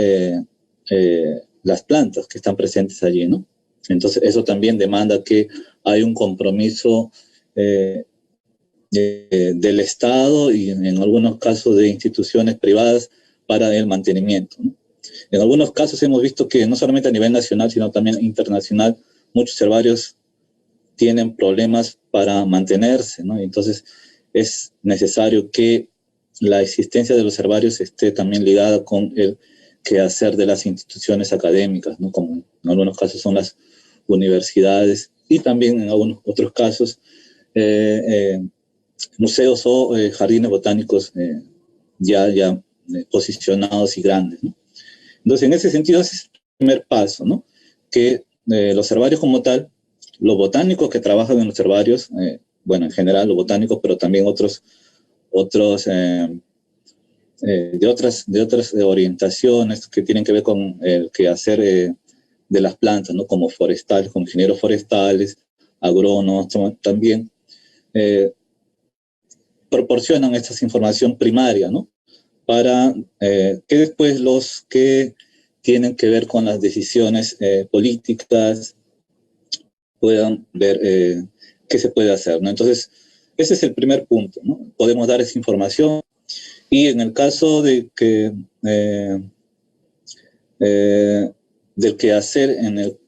Speaker 7: las plantas que están presentes allí, ¿no? Entonces, eso también demanda que hay un compromiso del Estado y en algunos casos de instituciones privadas para el mantenimiento, ¿no? En algunos casos hemos visto que no solamente a nivel nacional, sino también internacional, muchos herbarios tienen problemas para mantenerse, ¿no? Entonces es necesario que la existencia de los herbarios esté también ligada con el quehacer de las instituciones académicas, ¿no? Como en algunos casos son las universidades, y también en algunos otros casos museos o jardines botánicos ya posicionados y grandes, ¿no? Entonces, en ese sentido, ese es el primer paso, ¿no? Que los herbarios como tal, los botánicos que trabajan en los herbarios, bueno, en general los botánicos, pero también otros de otras orientaciones que tienen que ver con el quehacer de las plantas, ¿no? Como forestales, como ingenieros forestales, agrónomos, también proporcionan esta información primaria, ¿no? Para que después los que tienen que ver con las decisiones políticas puedan ver qué se puede hacer, ¿no? Entonces, ese es el primer punto, ¿no? Podemos dar esa información, y en el caso de que del quehacer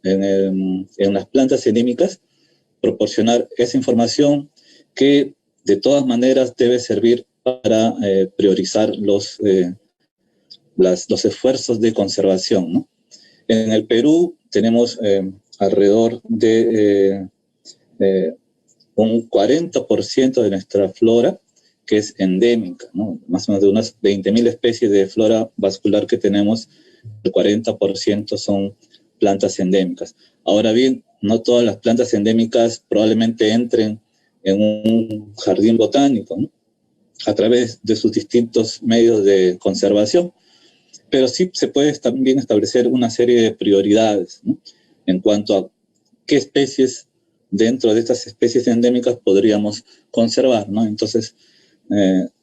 Speaker 7: en las plantas endémicas, proporcionar esa información que de todas maneras debe servir para priorizar los esfuerzos de conservación, ¿no? En el Perú tenemos alrededor de un 40% de nuestra flora que es endémica, ¿no? Más o menos de unas 20.000 especies de flora vascular que tenemos, el 40% son plantas endémicas. Ahora bien, no todas las plantas endémicas probablemente entren en un jardín botánico, ¿no? A través de sus distintos medios de conservación. pero sí se puede también establecer una serie de prioridades, ¿no?, en cuanto a qué especies dentro de estas especies endémicas podríamos conservar, ¿no? Entonces,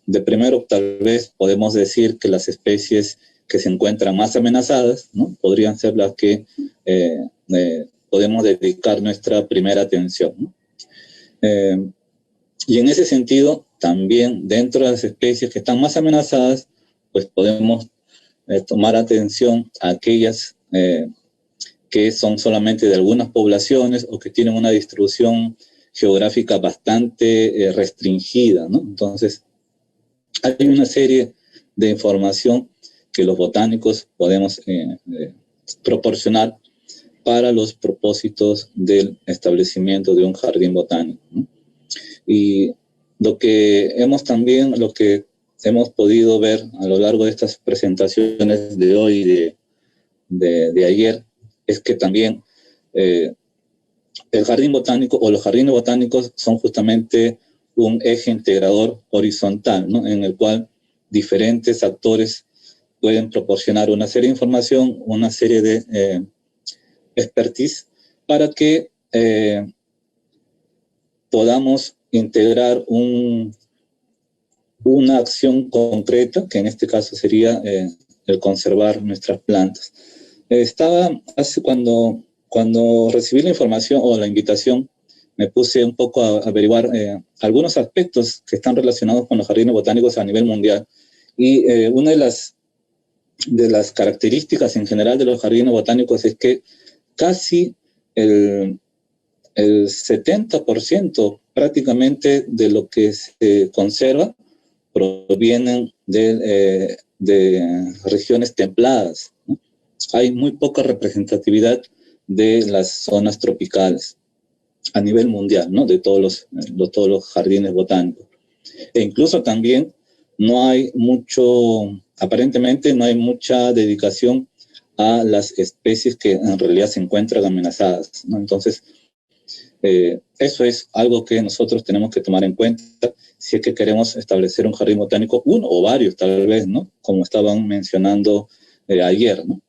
Speaker 7: de primero, tal vez podemos decir que las especies que se encuentran más amenazadas, ¿no?, podrían ser las que podemos dedicar nuestra primera atención, ¿no? Y en ese sentido, también dentro de las especies que están más amenazadas, pues podemos tomar atención a aquellas que son solamente de algunas poblaciones o que tienen una distribución geográfica bastante restringida, ¿no? Entonces, hay una serie de información que los botánicos podemos proporcionar para los propósitos del establecimiento de un jardín botánico, ¿no? Y lo que hemos podido ver a lo largo de estas presentaciones de hoy y de ayer es que también el jardín botánico o los jardines botánicos son justamente un eje integrador horizontal, ¿no?, en el cual diferentes actores pueden proporcionar una serie de información, una serie de expertise para que podamos integrar una acción concreta, que en este caso sería el conservar nuestras plantas. Cuando recibí la información o la invitación, me puse un poco a averiguar algunos aspectos que están relacionados con los jardines botánicos a nivel mundial. Y una de las características en general de los jardines botánicos es que casi el 70% prácticamente de lo que se conserva provienen de regiones templadas, ¿no? Hay muy poca representatividad de las zonas tropicales a nivel mundial, ¿no?, de todos los jardines botánicos. E incluso también aparentemente no hay mucha dedicación a las especies que en realidad se encuentran amenazadas, ¿no? Entonces, eso es algo que nosotros tenemos que tomar en cuenta si es que queremos establecer un jardín botánico, uno o varios tal vez, ¿no?, como estaban mencionando ayer, ¿no?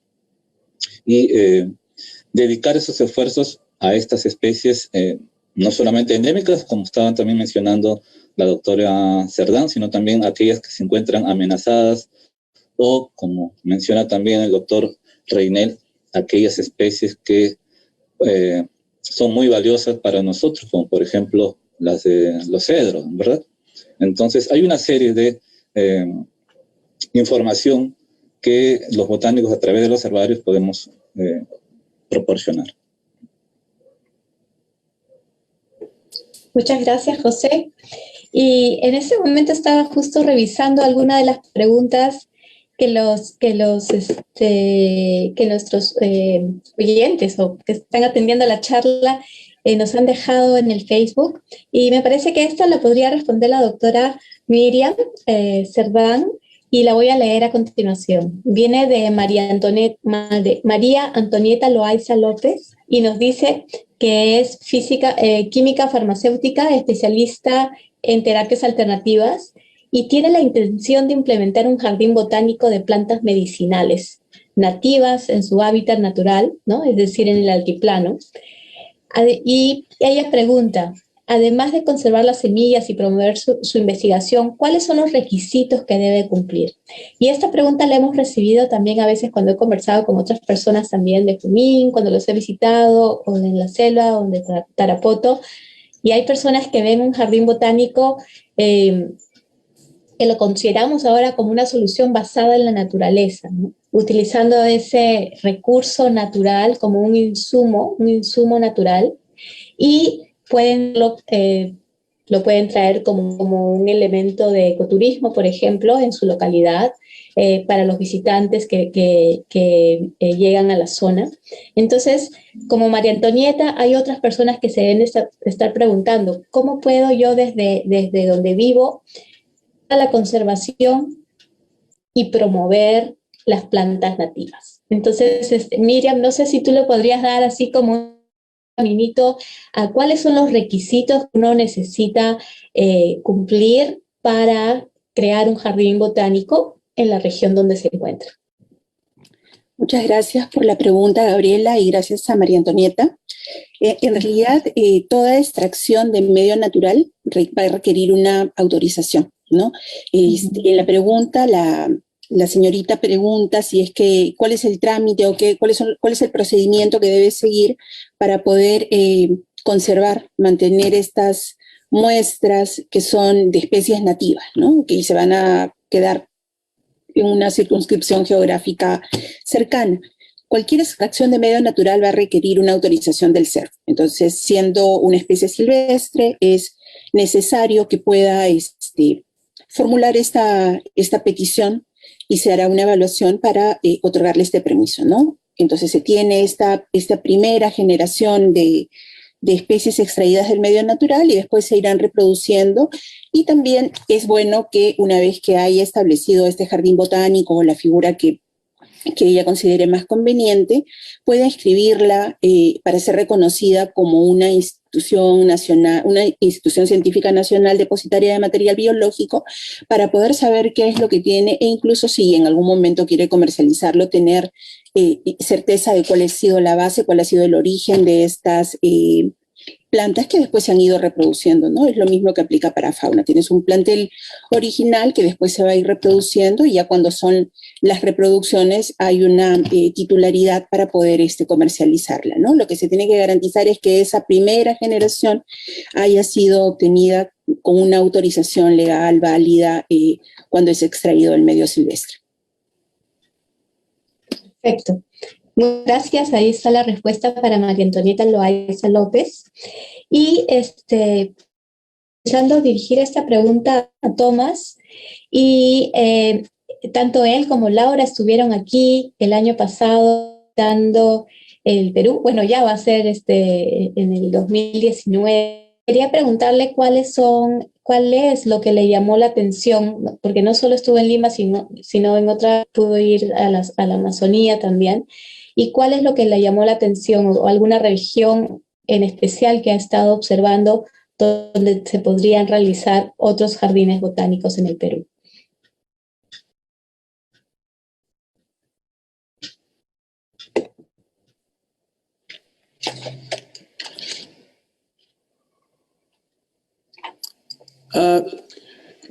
Speaker 7: Y dedicar esos esfuerzos a estas especies, no solamente endémicas, como estaban también mencionando la doctora Cerdán, sino también aquellas que se encuentran amenazadas o, como menciona también el doctor Reinel, aquellas especies que son muy valiosas para nosotros, como por ejemplo las de los cedros, ¿verdad? Entonces hay una serie de información que los botánicos a través de los herbarios podemos proporcionar.
Speaker 1: Muchas gracias, José. Y en ese momento estaba justo revisando algunas de las preguntas que nuestros oyentes o que están atendiendo la charla nos han dejado en el Facebook. Y me parece que esta la podría responder la doctora Miriam Cerdán, y la voy a leer a continuación. Viene de María Antonieta Loaiza López y nos dice que es química farmacéutica, especialista en terapias alternativas, y tiene la intención de implementar un jardín botánico de plantas medicinales nativas en su hábitat natural, ¿no?, es decir, en el altiplano. Y ella pregunta, además de conservar las semillas y promover su investigación, ¿cuáles son los requisitos que debe cumplir? Y esta pregunta la hemos recibido también a veces cuando he conversado con otras personas también de Junín, cuando los he visitado, o en la selva, o de Tarapoto, y hay personas que ven un jardín botánico que lo consideramos ahora como una solución basada en la naturaleza, ¿no?, utilizando ese recurso natural como un insumo natural, y lo pueden traer como un elemento de ecoturismo, por ejemplo, en su localidad, para los visitantes que llegan a la zona. Entonces, como María Antonieta, hay otras personas que se deben estar preguntando, ¿cómo puedo yo desde donde vivo a la conservación y promover las plantas nativas? Entonces, Miriam, no sé si tú le podrías dar así como un caminito a cuáles son los requisitos que uno necesita cumplir para crear un jardín botánico en la región donde se encuentra.
Speaker 5: Muchas gracias por la pregunta, Gabriela, y gracias a María Antonieta. En realidad, toda extracción de medio natural va a requerir una autorización, ¿no? En la pregunta, la señorita pregunta si es que cuál es el trámite o cuál es el procedimiento que debe seguir para poder conservar, mantener estas muestras que son de especies nativas, ¿no? Que se van a quedar en una circunscripción geográfica cercana. Cualquier extracción de medio natural va a requerir una autorización del CERF. Entonces, siendo una especie silvestre, es necesario que pueda formular esta petición y se hará una evaluación para otorgarle este permiso, ¿no? Entonces, se tiene esta primera generación de especies extraídas del medio natural y después se irán reproduciendo. Y también es bueno que una vez que haya establecido este jardín botánico o la figura que ella considere más conveniente, pueda inscribirla para ser reconocida como una institución nacional, una institución científica nacional depositaria de material biológico, para poder saber qué es lo que tiene e incluso si en algún momento quiere comercializarlo, tener certeza de cuál ha sido la base, cuál ha sido el origen de estas plantas que después se han ido reproduciendo, ¿no? Es lo mismo que aplica para fauna. Tienes un plantel original que después se va a ir reproduciendo y ya cuando son las reproducciones hay una titularidad para poder comercializarla, ¿no? Lo que se tiene que garantizar es que esa primera generación haya sido obtenida con una autorización legal válida cuando es extraído del medio silvestre.
Speaker 1: Perfecto. Gracias, ahí está la respuesta para María Antonieta Loaiza López. Y pensando dirigir esta pregunta a Tomás, y tanto él como Laura estuvieron aquí el año pasado dando el Perú, bueno, ya va a ser en el 2019. Quería preguntarle cuál es lo que le llamó la atención, porque no solo estuvo en Lima, sino en otra, pudo ir a la Amazonía también. ¿Y cuál es lo que le llamó la atención o alguna región en especial que ha estado observando donde se podrían realizar otros jardines botánicos en el Perú?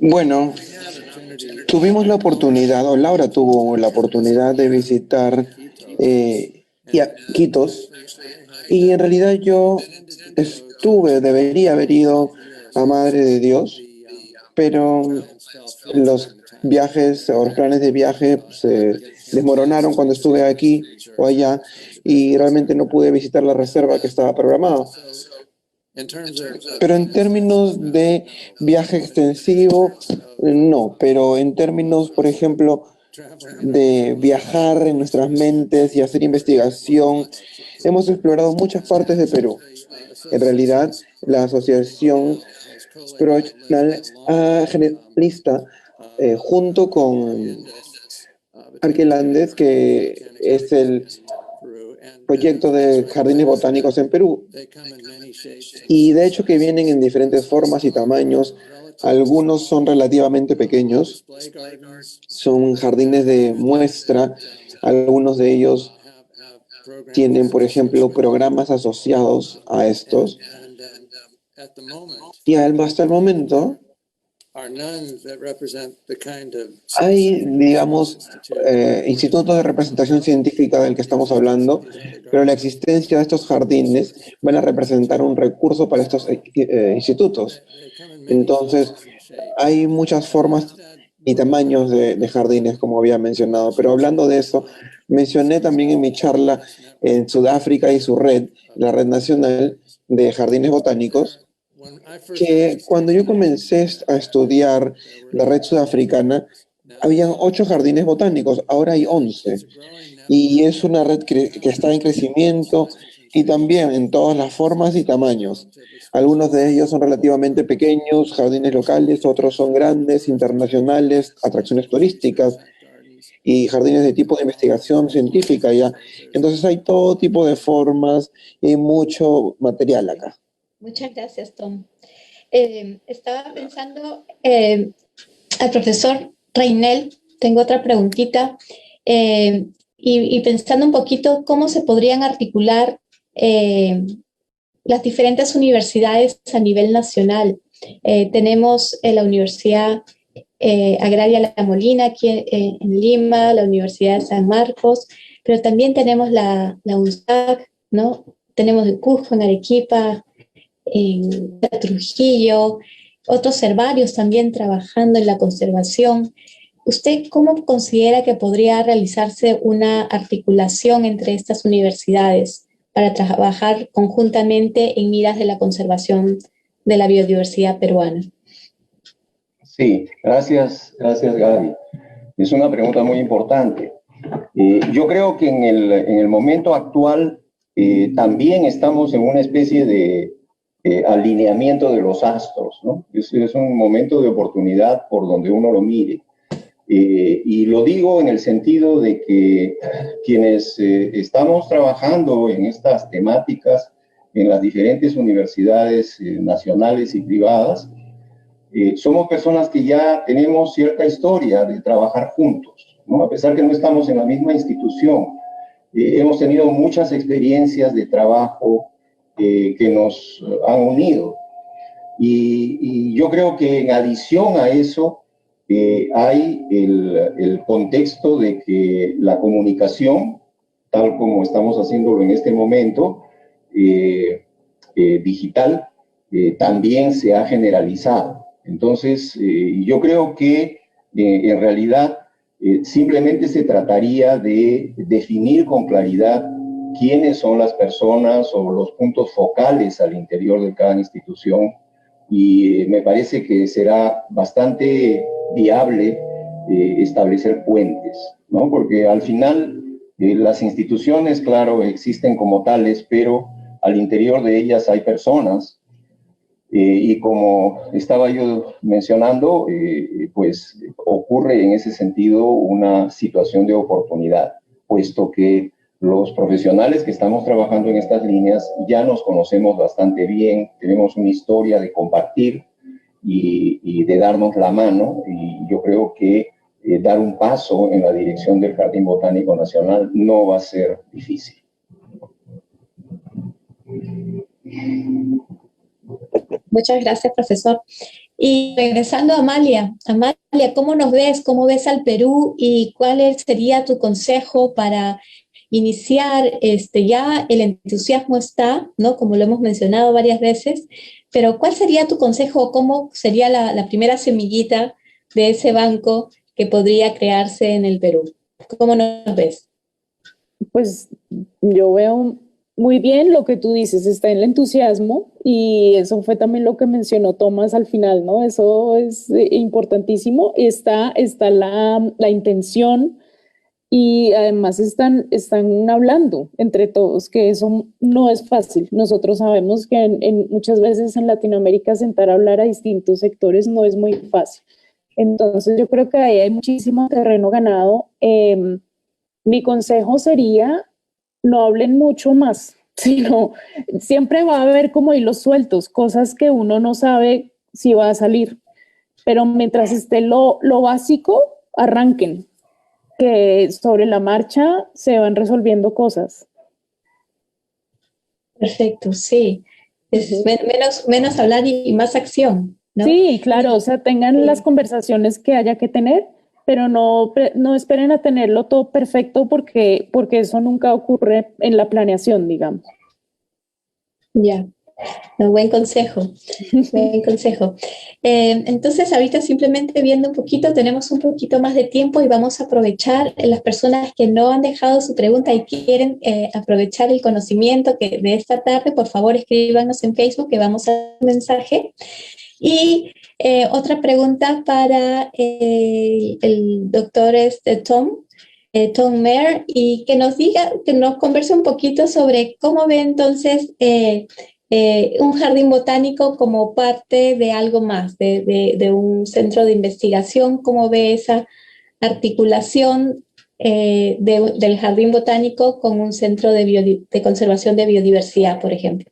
Speaker 3: Bueno, tuvimos la oportunidad, o Laura tuvo la oportunidad de visitar Iquitos, y en realidad yo debería haber ido a Madre de Dios, pero los viajes o los planes de viaje se desmoronaron cuando estuve aquí o allá y realmente no pude visitar la reserva que estaba programada. Pero en términos de viaje extensivo, no. Pero en términos, por ejemplo, de viajar en nuestras mentes y hacer investigación, hemos explorado muchas partes de Perú. En realidad, la Asociación Profesional Generalista, junto con Arquelandes, que es el proyecto de jardines botánicos en Perú, y de hecho que vienen en diferentes formas y tamaños. Algunos son relativamente pequeños, son jardines de muestra. Algunos de ellos tienen, por ejemplo, programas asociados a estos, y hasta el momento hay, digamos, institutos de representación científica del que estamos hablando, pero la existencia de estos jardines van a representar un recurso para estos institutos. Entonces, hay muchas formas y tamaños de jardines, como había mencionado, pero hablando de eso, mencioné también en mi charla en Sudáfrica y su red, la Red Nacional de Jardines Botánicos, que cuando yo comencé a estudiar la red sudafricana, habían 8 jardines botánicos, ahora hay 11. Y es una red que está en crecimiento y también en todas las formas y tamaños. Algunos de ellos son relativamente pequeños, jardines locales, otros son grandes, internacionales, atracciones turísticas y jardines de tipo de investigación científica ya. Entonces hay todo tipo de formas y mucho material acá.
Speaker 1: Muchas gracias, Tom. Estaba pensando al profesor Reinel, tengo otra preguntita. y pensando un poquito cómo se podrían articular las diferentes universidades a nivel nacional. Tenemos la Universidad Agraria La Molina aquí en Lima, la Universidad de San Marcos, pero también tenemos la UNSAC, ¿no? Tenemos en Cusco, en Arequipa, en Trujillo, otros herbarios también trabajando en la conservación. ¿Usted cómo considera que podría realizarse una articulación entre estas universidades para trabajar conjuntamente en miras de la conservación de la biodiversidad peruana?
Speaker 6: Sí, gracias Gaby. Es una pregunta muy importante. Yo creo que en el momento actual también estamos en una especie de alineamiento de los astros, ¿no? Es un momento de oportunidad por donde uno lo mire. Y lo digo en el sentido de que quienes estamos trabajando en estas temáticas en las diferentes universidades nacionales y privadas, somos personas que ya tenemos cierta historia de trabajar juntos, ¿no? A pesar que no estamos en la misma institución, hemos tenido muchas experiencias de trabajo que nos han unido. Y yo creo que en adición a eso hay el contexto de que la comunicación, tal como estamos haciéndolo en este momento, digital, también se ha generalizado. Entonces, yo creo que en realidad simplemente se trataría de definir con claridad quiénes son las personas o los puntos focales al interior de cada institución, y me parece que será bastante viable establecer puentes, ¿no? Porque al final las instituciones, claro, existen como tales, pero al interior de ellas hay personas. Y como estaba yo mencionando, pues ocurre en ese sentido una situación de oportunidad, puesto que los profesionales que estamos trabajando en estas líneas ya nos conocemos bastante bien, tenemos una historia de compartir y de darnos la mano, y yo creo que dar un paso en la dirección del Jardín Botánico Nacional no va a ser difícil.
Speaker 1: Muchas gracias, profesor. Y regresando a Amalia, ¿cómo nos ves? ¿Cómo ves al Perú? ¿Y cuál sería tu consejo para iniciar? Ya el entusiasmo está, ¿no? Como lo hemos mencionado varias veces, pero ¿cuál sería tu consejo? ¿Cómo sería la primera semillita de ese banco que podría crearse en el Perú? ¿Cómo nos ves?
Speaker 4: Pues yo veo muy bien lo que tú dices, está en el entusiasmo, y eso fue también lo que mencionó Tomás al final, ¿no? Eso es importantísimo. Está la intención, y además están hablando entre todos, que eso no es fácil. Nosotros sabemos que muchas veces en Latinoamérica sentar a hablar a distintos sectores no es muy fácil. Entonces yo creo que ahí hay muchísimo terreno ganado. Mi consejo sería: no hablen mucho más, sino siempre va a haber como hilos sueltos, cosas que uno no sabe si va a salir, pero mientras esté lo básico, arranquen, que sobre la marcha se van resolviendo cosas.
Speaker 1: Perfecto, sí. Es menos hablar y más acción, ¿no?
Speaker 4: Sí, claro, o sea, tengan las conversaciones que haya que tener, pero no esperen a tenerlo todo perfecto, porque eso nunca ocurre en la planeación, digamos.
Speaker 1: Ya, buen consejo, buen consejo. Entonces, ahorita simplemente viendo un poquito, tenemos un poquito más de tiempo y vamos a aprovechar las personas que no han dejado su pregunta y quieren aprovechar el conocimiento de esta tarde. Por favor, escríbanos en Facebook que vamos a dar un mensaje. Y otra pregunta para el doctor Tom Mayer, y que nos converse un poquito sobre cómo ve entonces un jardín botánico como parte de algo más, de un centro de investigación. ¿Cómo ve esa articulación del jardín botánico con un centro de conservación de biodiversidad, por ejemplo?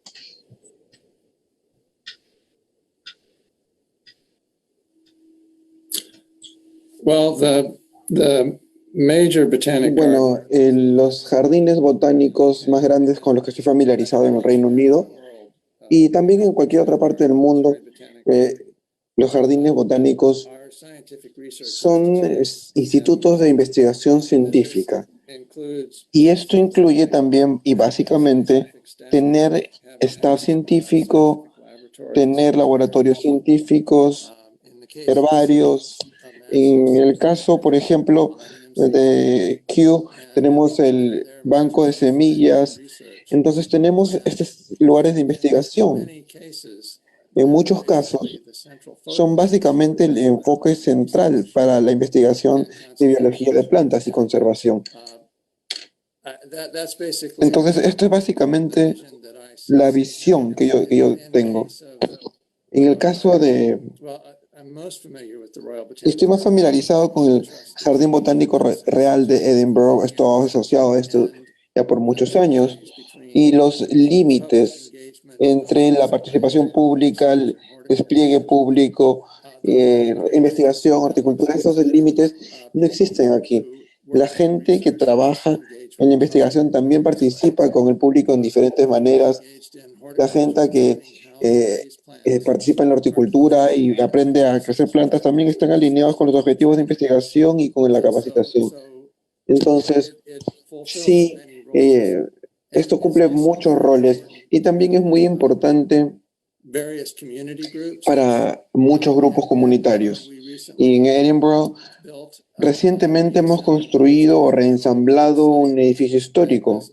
Speaker 2: Well, the
Speaker 3: Bueno, los jardines botánicos más grandes con los que estoy familiarizado en el Reino Unido y también en cualquier otra parte del mundo, los jardines botánicos son institutos de investigación científica. Y esto incluye también y básicamente tener staff científico, tener laboratorios científicos, herbarios. En el caso, por ejemplo, de Kew, tenemos el banco de semillas. Entonces tenemos estos lugares de investigación. En muchos casos son básicamente el enfoque central para la investigación de biología de plantas y conservación. Entonces, esto es básicamente la visión que yo tengo. En el caso de... Estoy más familiarizado con el Jardín Botánico Real de Edinburgh, estoy asociado a esto ya por muchos años, y los límites entre la participación pública, el despliegue público, investigación, horticultura, esos límites no existen aquí. La gente que trabaja en la investigación también participa con el público en diferentes maneras. La gente que participa en la horticultura y aprende a crecer plantas también están alineados con los objetivos de investigación y con la capacitación. Entonces, sí, esto cumple muchos roles y también es muy importante para muchos grupos comunitarios. Y en Edinburgh, recientemente hemos construido o reensamblado un edificio histórico.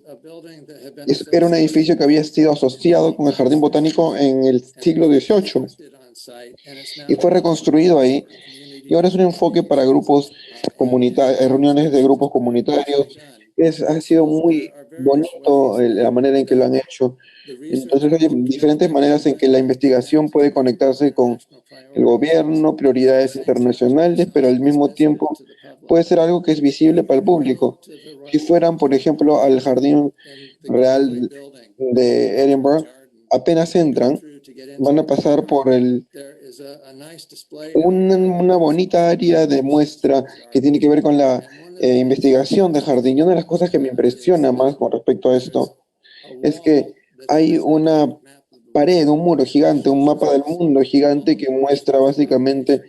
Speaker 3: Era un edificio que había sido asociado con el Jardín Botánico en el siglo XVIII y fue reconstruido ahí. Y ahora es un enfoque para grupos comunitarios, reuniones de grupos comunitarios. Ha sido muy bonito la manera en que lo han hecho. Entonces hay diferentes maneras en que la investigación puede conectarse con el gobierno, prioridades internacionales, pero al mismo tiempo puede ser algo que es visible para el público. Si fueran, por ejemplo, al Jardín Real de Edinburgh, apenas entran, van a pasar por una bonita área de muestra que tiene que ver con la investigación de jardín. Y una de las cosas que me impresiona más con respecto a esto es que hay una pared, un muro gigante, un mapa del mundo gigante que muestra básicamente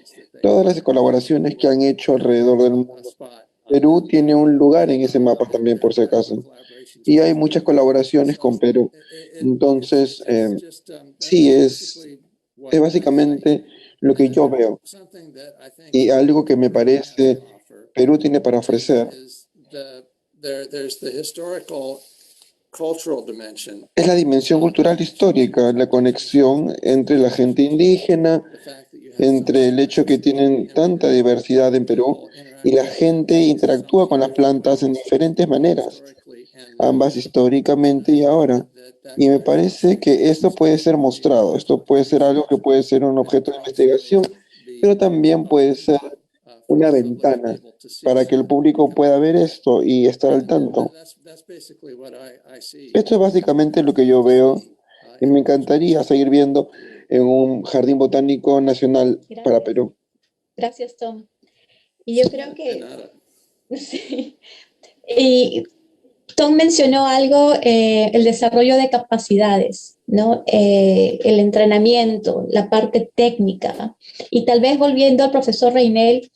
Speaker 3: todas las colaboraciones que han hecho alrededor del mundo. Perú tiene un lugar en ese mapa también, por si acaso. Y hay muchas colaboraciones con Perú. Entonces, sí, es básicamente lo que yo veo. Y algo que me parece Perú tiene para ofrecer es la dimensión cultural histórica, la conexión entre la gente indígena, entre el hecho que tienen tanta diversidad en Perú y la gente interactúa con las plantas en diferentes maneras, ambas históricamente y ahora. Y me parece que esto puede ser mostrado, esto puede ser algo que puede ser un objeto de investigación, pero también puede ser una ventana para que el público pueda ver esto y estar al tanto. Esto es básicamente lo que yo veo y me encantaría seguir viendo en un jardín botánico nacional para Perú.
Speaker 1: Gracias, Tom. Y yo creo que... Sí. Y Tom mencionó algo, el desarrollo de capacidades, ¿no? El entrenamiento, la parte técnica. Y tal vez volviendo al profesor Reinel,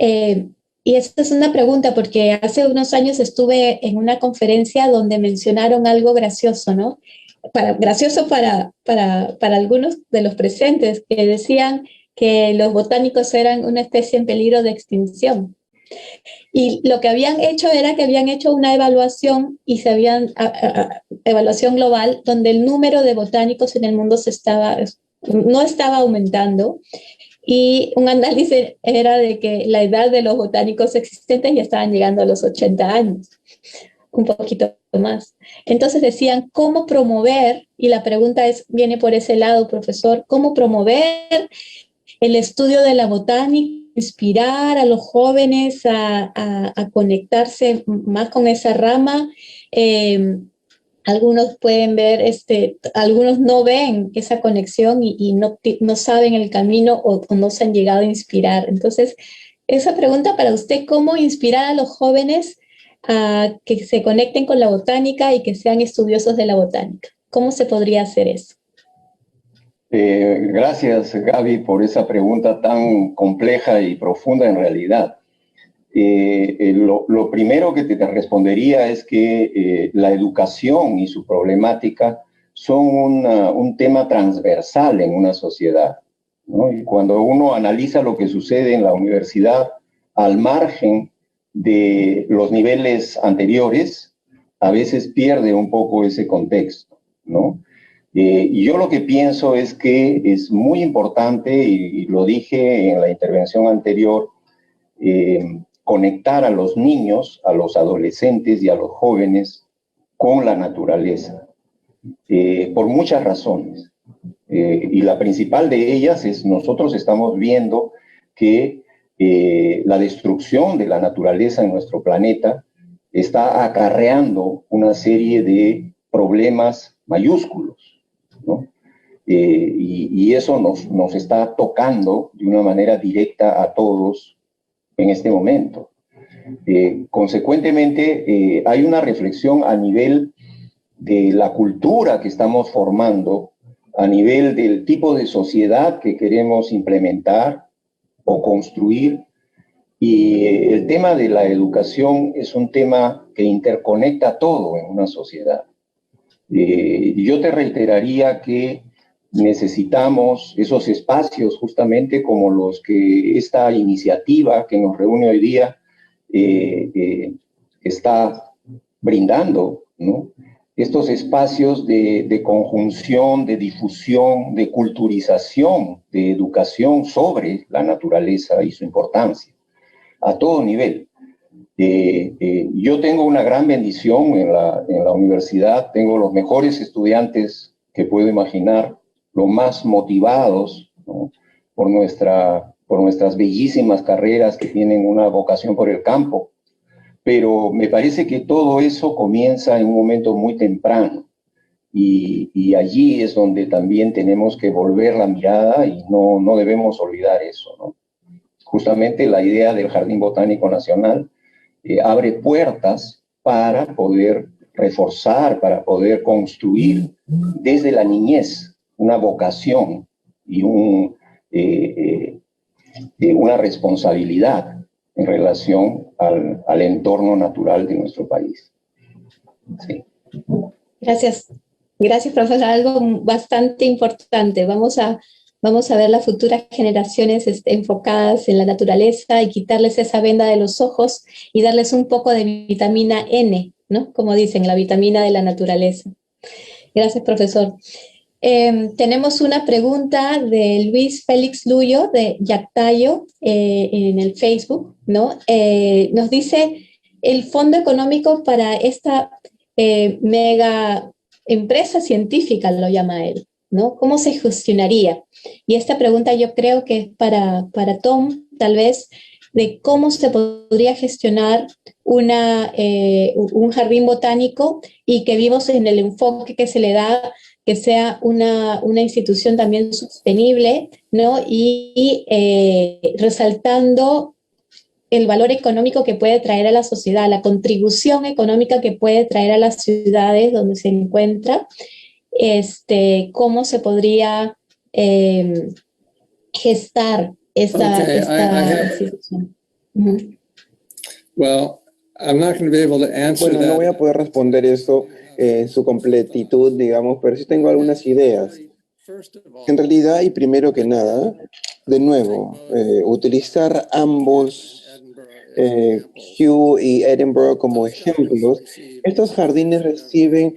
Speaker 1: y esta es una pregunta porque hace unos años estuve en una conferencia donde mencionaron algo gracioso, ¿no? Gracioso para algunos de los presentes, que decían que los botánicos eran una especie en peligro de extinción. Y lo que habían hecho era que habían hecho una evaluación y evaluación global donde el número de botánicos en el mundo no estaba aumentando. Y un análisis era de que la edad de los botánicos existentes ya estaban llegando a los 80 años, un poquito más. Entonces decían, ¿cómo promover? Y la pregunta viene por ese lado, profesor, ¿cómo promover el estudio de la botánica, inspirar a los jóvenes a conectarse más con esa rama? Algunos pueden ver, algunos no ven esa conexión y no saben el camino o no se han llegado a inspirar. Entonces, esa pregunta para usted, ¿cómo inspirar a los jóvenes a que se conecten con la botánica y que sean estudiosos de la botánica? ¿Cómo se podría hacer eso?
Speaker 6: Gracias, Gaby, por esa pregunta tan compleja y profunda en realidad. Lo primero que te respondería es que la educación y su problemática son un tema transversal en una sociedad, ¿no? Y cuando uno analiza lo que sucede en la universidad al margen de los niveles anteriores, a veces pierde un poco ese contexto, ¿no? Y yo lo que pienso es que es muy importante, y lo dije en la intervención anterior, conectar a los niños, a los adolescentes y a los jóvenes con la naturaleza, por muchas razones. Y la principal de ellas es, nosotros estamos viendo que la destrucción de la naturaleza en nuestro planeta está acarreando una serie de problemas mayúsculos, ¿no? Y eso nos está tocando de una manera directa a todos en este momento. Consecuentemente, hay una reflexión a nivel de la cultura que estamos formando, a nivel del tipo de sociedad que queremos implementar o construir. Y el tema de la educación es un tema que interconecta todo en una sociedad. Yo te reiteraría que necesitamos esos espacios justamente como los que esta iniciativa que nos reúne hoy día está brindando, ¿no? Estos espacios de conjunción, de difusión, de culturización, de educación sobre la naturaleza y su importancia, a todo nivel. Yo tengo una gran bendición en la universidad, tengo los mejores estudiantes que puedo imaginar, los más motivados, ¿no? por nuestras bellísimas carreras que tienen una vocación por el campo. Pero me parece que todo eso comienza en un momento muy temprano y allí es donde también tenemos que volver la mirada y no debemos olvidar eso, ¿no? Justamente la idea del Jardín Botánico Nacional abre puertas para poder reforzar, para poder construir desde la niñez una vocación y una responsabilidad en relación al entorno natural de nuestro país. Sí.
Speaker 1: Gracias. Gracias, profesor. Algo bastante importante. Vamos a ver las futuras generaciones enfocadas en la naturaleza y quitarles esa venda de los ojos y darles un poco de vitamina N, ¿no? Como dicen, la vitamina de la naturaleza. Gracias, profesor. Tenemos una pregunta de Luis Félix Luyo de Yactayo en el Facebook, ¿no? Nos dice, el fondo económico para esta mega empresa científica, lo llama él, ¿no? ¿Cómo se gestionaría? Y esta pregunta yo creo que es para Tom, tal vez, de cómo se podría gestionar un jardín botánico y que vimos en el enfoque que se le da, que sea una institución también sostenible, ¿no? Y resaltando el valor económico que puede traer a la sociedad, la contribución económica que puede traer a las ciudades donde se encuentra, cómo se podría gestar esta institución.
Speaker 2: Well, I'm not going to be able to answer
Speaker 3: Bueno, no voy a poder responder eso en su completitud, digamos, pero sí tengo algunas ideas. En realidad, y primero que nada, de nuevo, utilizar ambos Kew y Edinburgh como ejemplos. Estos jardines reciben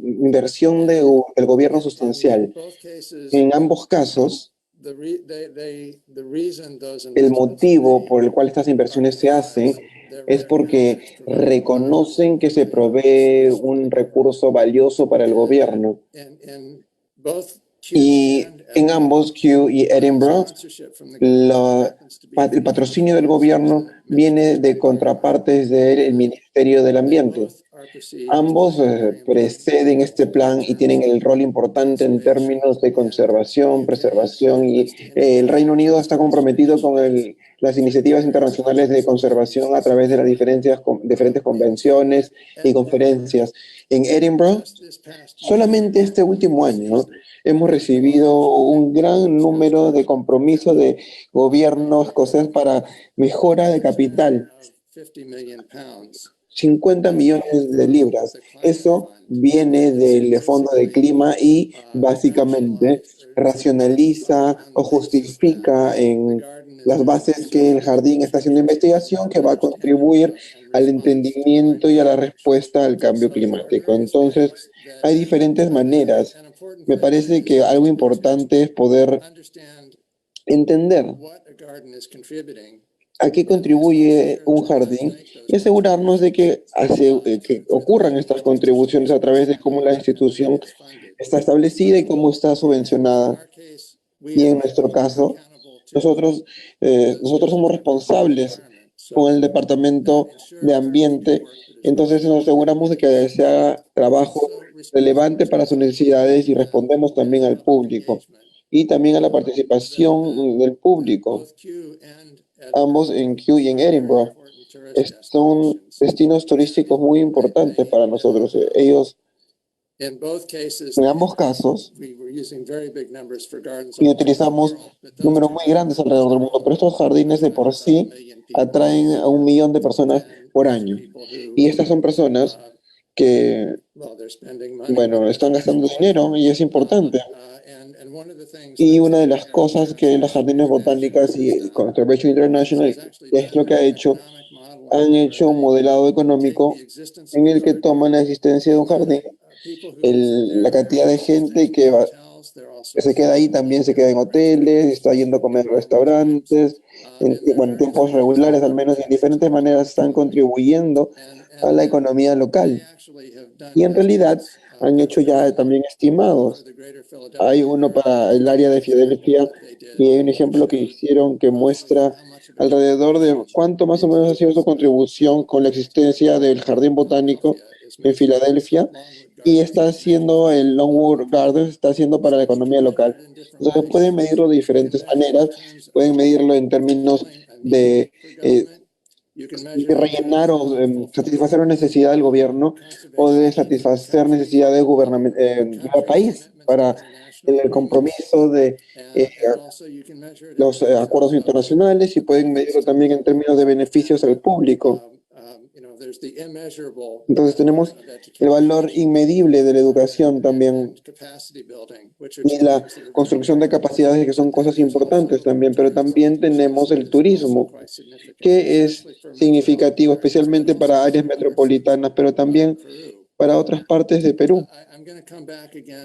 Speaker 3: inversión del gobierno sustancial. En ambos casos, el motivo por el cual estas inversiones se hacen es porque reconocen que se provee un recurso valioso para el gobierno. Y en ambos, Kew y Edinburgh, el patrocinio del gobierno viene de contrapartes del Ministerio del Ambiente. Ambos preceden este plan y tienen el rol importante en términos de conservación, preservación y el Reino Unido está comprometido con las iniciativas internacionales de conservación a través de las diferentes convenciones y conferencias. En Edinburgh, solamente este último año hemos recibido un gran número de compromisos de gobierno escocés para mejora de capital. 50 millones de libras. Eso viene del Fondo de Clima y básicamente racionaliza o justifica en las bases que el jardín está haciendo investigación que va a contribuir al entendimiento y a la respuesta al cambio climático. Entonces, hay diferentes maneras. Me parece que algo importante es poder entender a qué contribuye un jardín y asegurarnos de que ocurran estas contribuciones a través de cómo la institución está establecida y cómo está subvencionada. Y en nuestro caso, nosotros somos responsables con el Departamento de Ambiente, entonces nos aseguramos de que se haga trabajo relevante para sus necesidades y respondemos también al público y también a la participación del público. Ambos en Kew y en Edinburgh son destinos turísticos muy importantes para nosotros. En ambos casos, y utilizamos números muy grandes alrededor del mundo, pero estos jardines de por sí atraen a 1 millón de personas por año. Y estas son personas que, bueno, están gastando dinero y es importante. Y una de las cosas que las jardines botánicas y Conservation International es lo que han hecho un modelado económico en el que toman la existencia de un jardín, la cantidad de gente que se queda ahí también se queda en hoteles, está yendo a comer en restaurantes, en tiempos regulares al menos, y en diferentes maneras están contribuyendo a la economía local. Y en realidad han hecho ya también estimados. Hay uno para el área de Filadelfia y hay un ejemplo que hicieron que muestra alrededor de cuánto más o menos ha sido su contribución con la existencia del Jardín Botánico en Filadelfia y está haciendo el Longwood Gardens, está haciendo para la economía local. Entonces pueden medirlo de diferentes maneras, pueden medirlo en términos de rellenar o satisfacer una necesidad del gobierno o de satisfacer necesidades del país para el compromiso de los acuerdos internacionales y pueden medirlo también en términos de beneficios al público. Entonces tenemos el valor inmedible de la educación también y la construcción de capacidades que son cosas importantes también, pero también tenemos el turismo que es significativo especialmente para áreas metropolitanas, pero también para otras partes de Perú.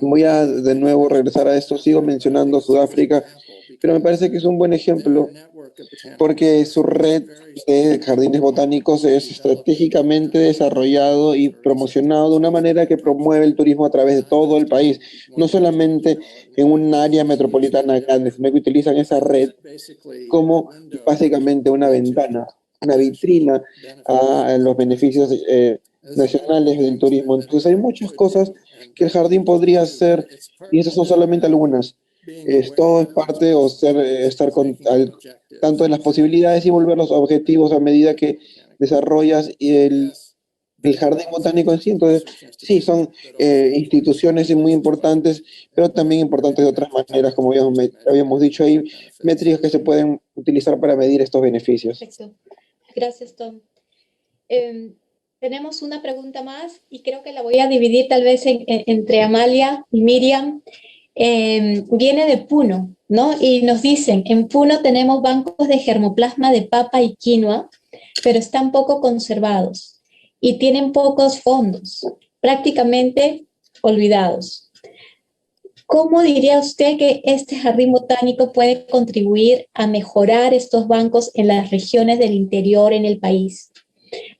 Speaker 3: Voy a de nuevo regresar a esto, sigo mencionando Sudáfrica, pero me parece que es un buen ejemplo porque su red de jardines botánicos es estratégicamente desarrollado y promocionado de una manera que promueve el turismo a través de todo el país, no solamente en un área metropolitana grande, sino que utilizan esa red como básicamente una ventana, una vitrina a los beneficios nacionales del turismo. Entonces hay muchas cosas que el jardín podría hacer y esas son solamente algunas. Todo es parte o estar tanto de las posibilidades y volver los objetivos a medida que desarrollas el jardín botánico en sí. Entonces, sí, son instituciones muy importantes, pero también importantes de otras maneras, como habíamos dicho, hay métricas que se pueden utilizar para medir estos beneficios.
Speaker 1: Perfecto. Gracias, Tom. Tenemos una pregunta más y creo que la voy a dividir tal vez entre Amalia y Miriam. Viene de Puno, ¿no? Y nos dicen, en Puno tenemos bancos de germoplasma de papa y quinoa, pero están poco conservados y tienen pocos fondos, prácticamente olvidados. ¿Cómo diría usted que este jardín botánico puede contribuir a mejorar estos bancos en las regiones del interior en el país?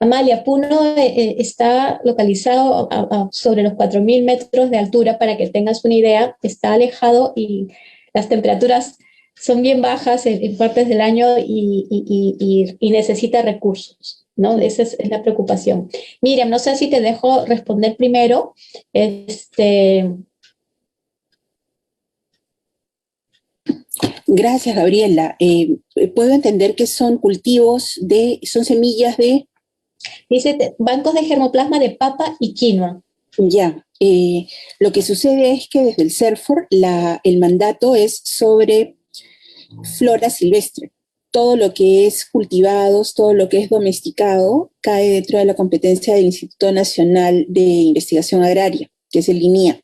Speaker 1: Amalia, Puno está localizado sobre los 4.000 metros de altura, para que tengas una idea, está alejado y las temperaturas son bien bajas en partes del año y necesita recursos. ¿no? Esa es la preocupación. Miriam, no sé si te dejo responder primero.
Speaker 5: Gracias, Gabriela. Puedo entender que son son semillas de...
Speaker 1: Dice bancos de germoplasma de papa y quinoa.
Speaker 5: Ya, lo que sucede es que desde el CERFOR el mandato es sobre flora silvestre. Todo lo que es cultivados, todo lo que es domesticado, cae dentro de la competencia del Instituto Nacional de Investigación Agraria, que es el INIA.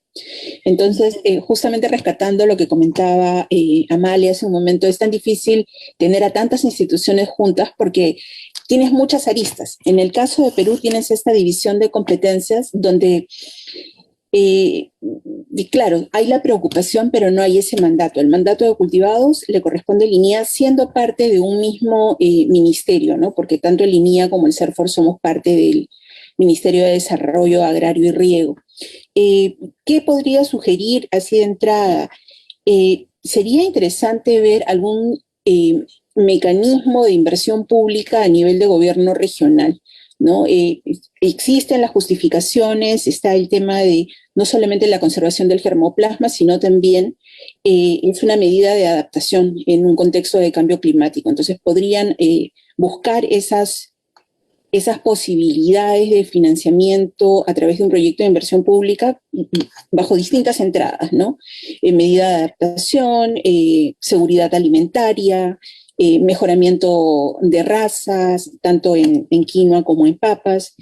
Speaker 5: Entonces, justamente rescatando lo que comentaba Amalia hace un momento, es tan difícil tener a tantas instituciones juntas porque tienes muchas aristas. En el caso de Perú tienes esta división de competencias donde, y claro, hay la preocupación, pero no hay ese mandato. El mandato de cultivados le corresponde al INIA siendo parte de un mismo ministerio, ¿no? Porque tanto el INIA como el CERFOR somos parte del Ministerio de Desarrollo Agrario y Riego. ¿Qué podría sugerir así de entrada? Sería interesante ver algún mecanismo de inversión pública a nivel de gobierno regional, ¿no? Existen las justificaciones, está el tema de no solamente la conservación del germoplasma, sino también es una medida de adaptación en un contexto de cambio climático. Entonces podrían buscar esas posibilidades de financiamiento a través de un proyecto de inversión pública bajo distintas entradas, ¿no? Medida de adaptación, seguridad alimentaria, mejoramiento de razas, tanto en quinoa como en papas,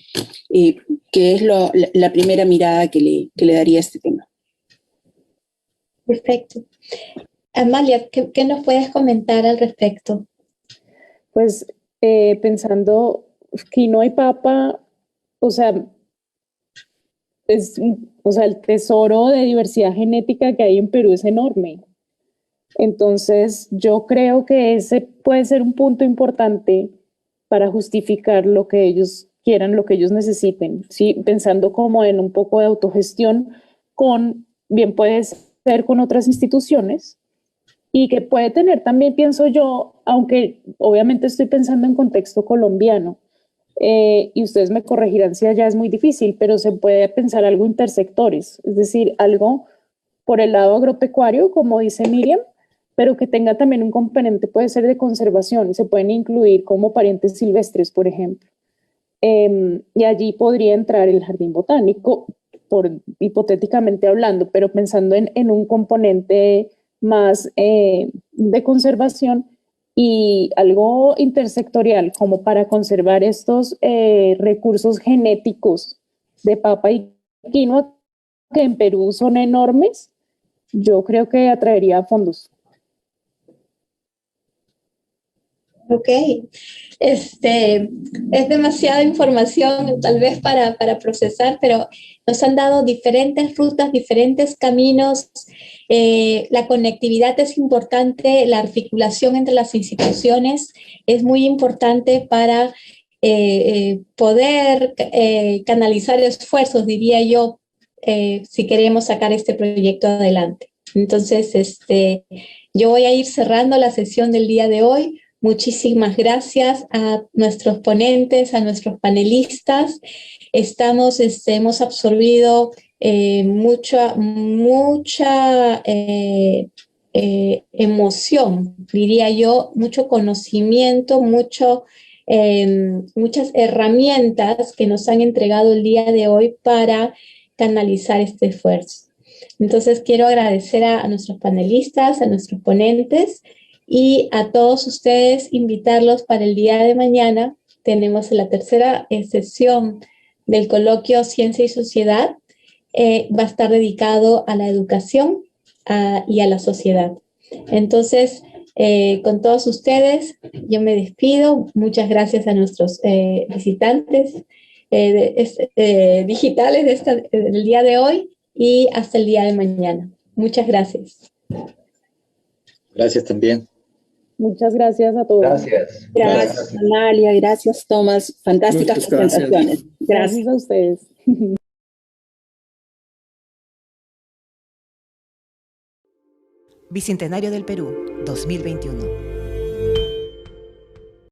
Speaker 5: que es la primera mirada que le daría a este tema.
Speaker 1: Perfecto. Amalia, ¿qué nos puedes comentar al respecto?
Speaker 4: Pues pensando quinoa y papa, o sea, el tesoro de diversidad genética que hay en Perú es enorme. Entonces, yo creo que ese puede ser un punto importante para justificar lo que ellos quieran, lo que ellos necesiten, ¿sí? Pensando como en un poco de autogestión bien puede ser con otras instituciones, y que puede tener también, pienso yo, aunque obviamente estoy pensando en contexto colombiano, y ustedes me corregirán si allá es muy difícil, pero se puede pensar algo intersectores, es decir, algo por el lado agropecuario, como dice Miriam, pero que tenga también un componente, puede ser de conservación, se pueden incluir como parientes silvestres, por ejemplo. Y allí podría entrar el jardín botánico, hipotéticamente hablando, pero pensando en un componente más de conservación y algo intersectorial como para conservar estos recursos genéticos de papa y quinoa que en Perú son enormes, yo creo que atraería fondos.
Speaker 1: Ok, es demasiada información tal vez para procesar, pero nos han dado diferentes rutas, diferentes caminos. La conectividad es importante, la articulación entre las instituciones es muy importante para poder canalizar esfuerzos, diría yo, si queremos sacar este proyecto adelante. Entonces, yo voy a ir cerrando la sesión del día de hoy. Muchísimas gracias a nuestros ponentes, a nuestros panelistas. Hemos absorbido mucha emoción, diría yo, mucho conocimiento, muchas herramientas que nos han entregado el día de hoy para canalizar este esfuerzo. Entonces, quiero agradecer a nuestros panelistas, a nuestros ponentes, y a todos ustedes invitarlos para el día de mañana. Tenemos la tercera sesión del coloquio Ciencia y Sociedad. Va a estar dedicado a la educación y a la sociedad. Entonces, con todos ustedes, yo me despido. Muchas gracias a nuestros visitantes digitales del día de hoy y hasta el día de mañana. Muchas gracias.
Speaker 7: Gracias también.
Speaker 4: Muchas gracias a todos.
Speaker 6: Gracias.
Speaker 5: Gracias, Amalia. Gracias, Tomás. Fantásticas presentaciones.
Speaker 4: Gracias a ustedes.
Speaker 8: Bicentenario del Perú, 2021.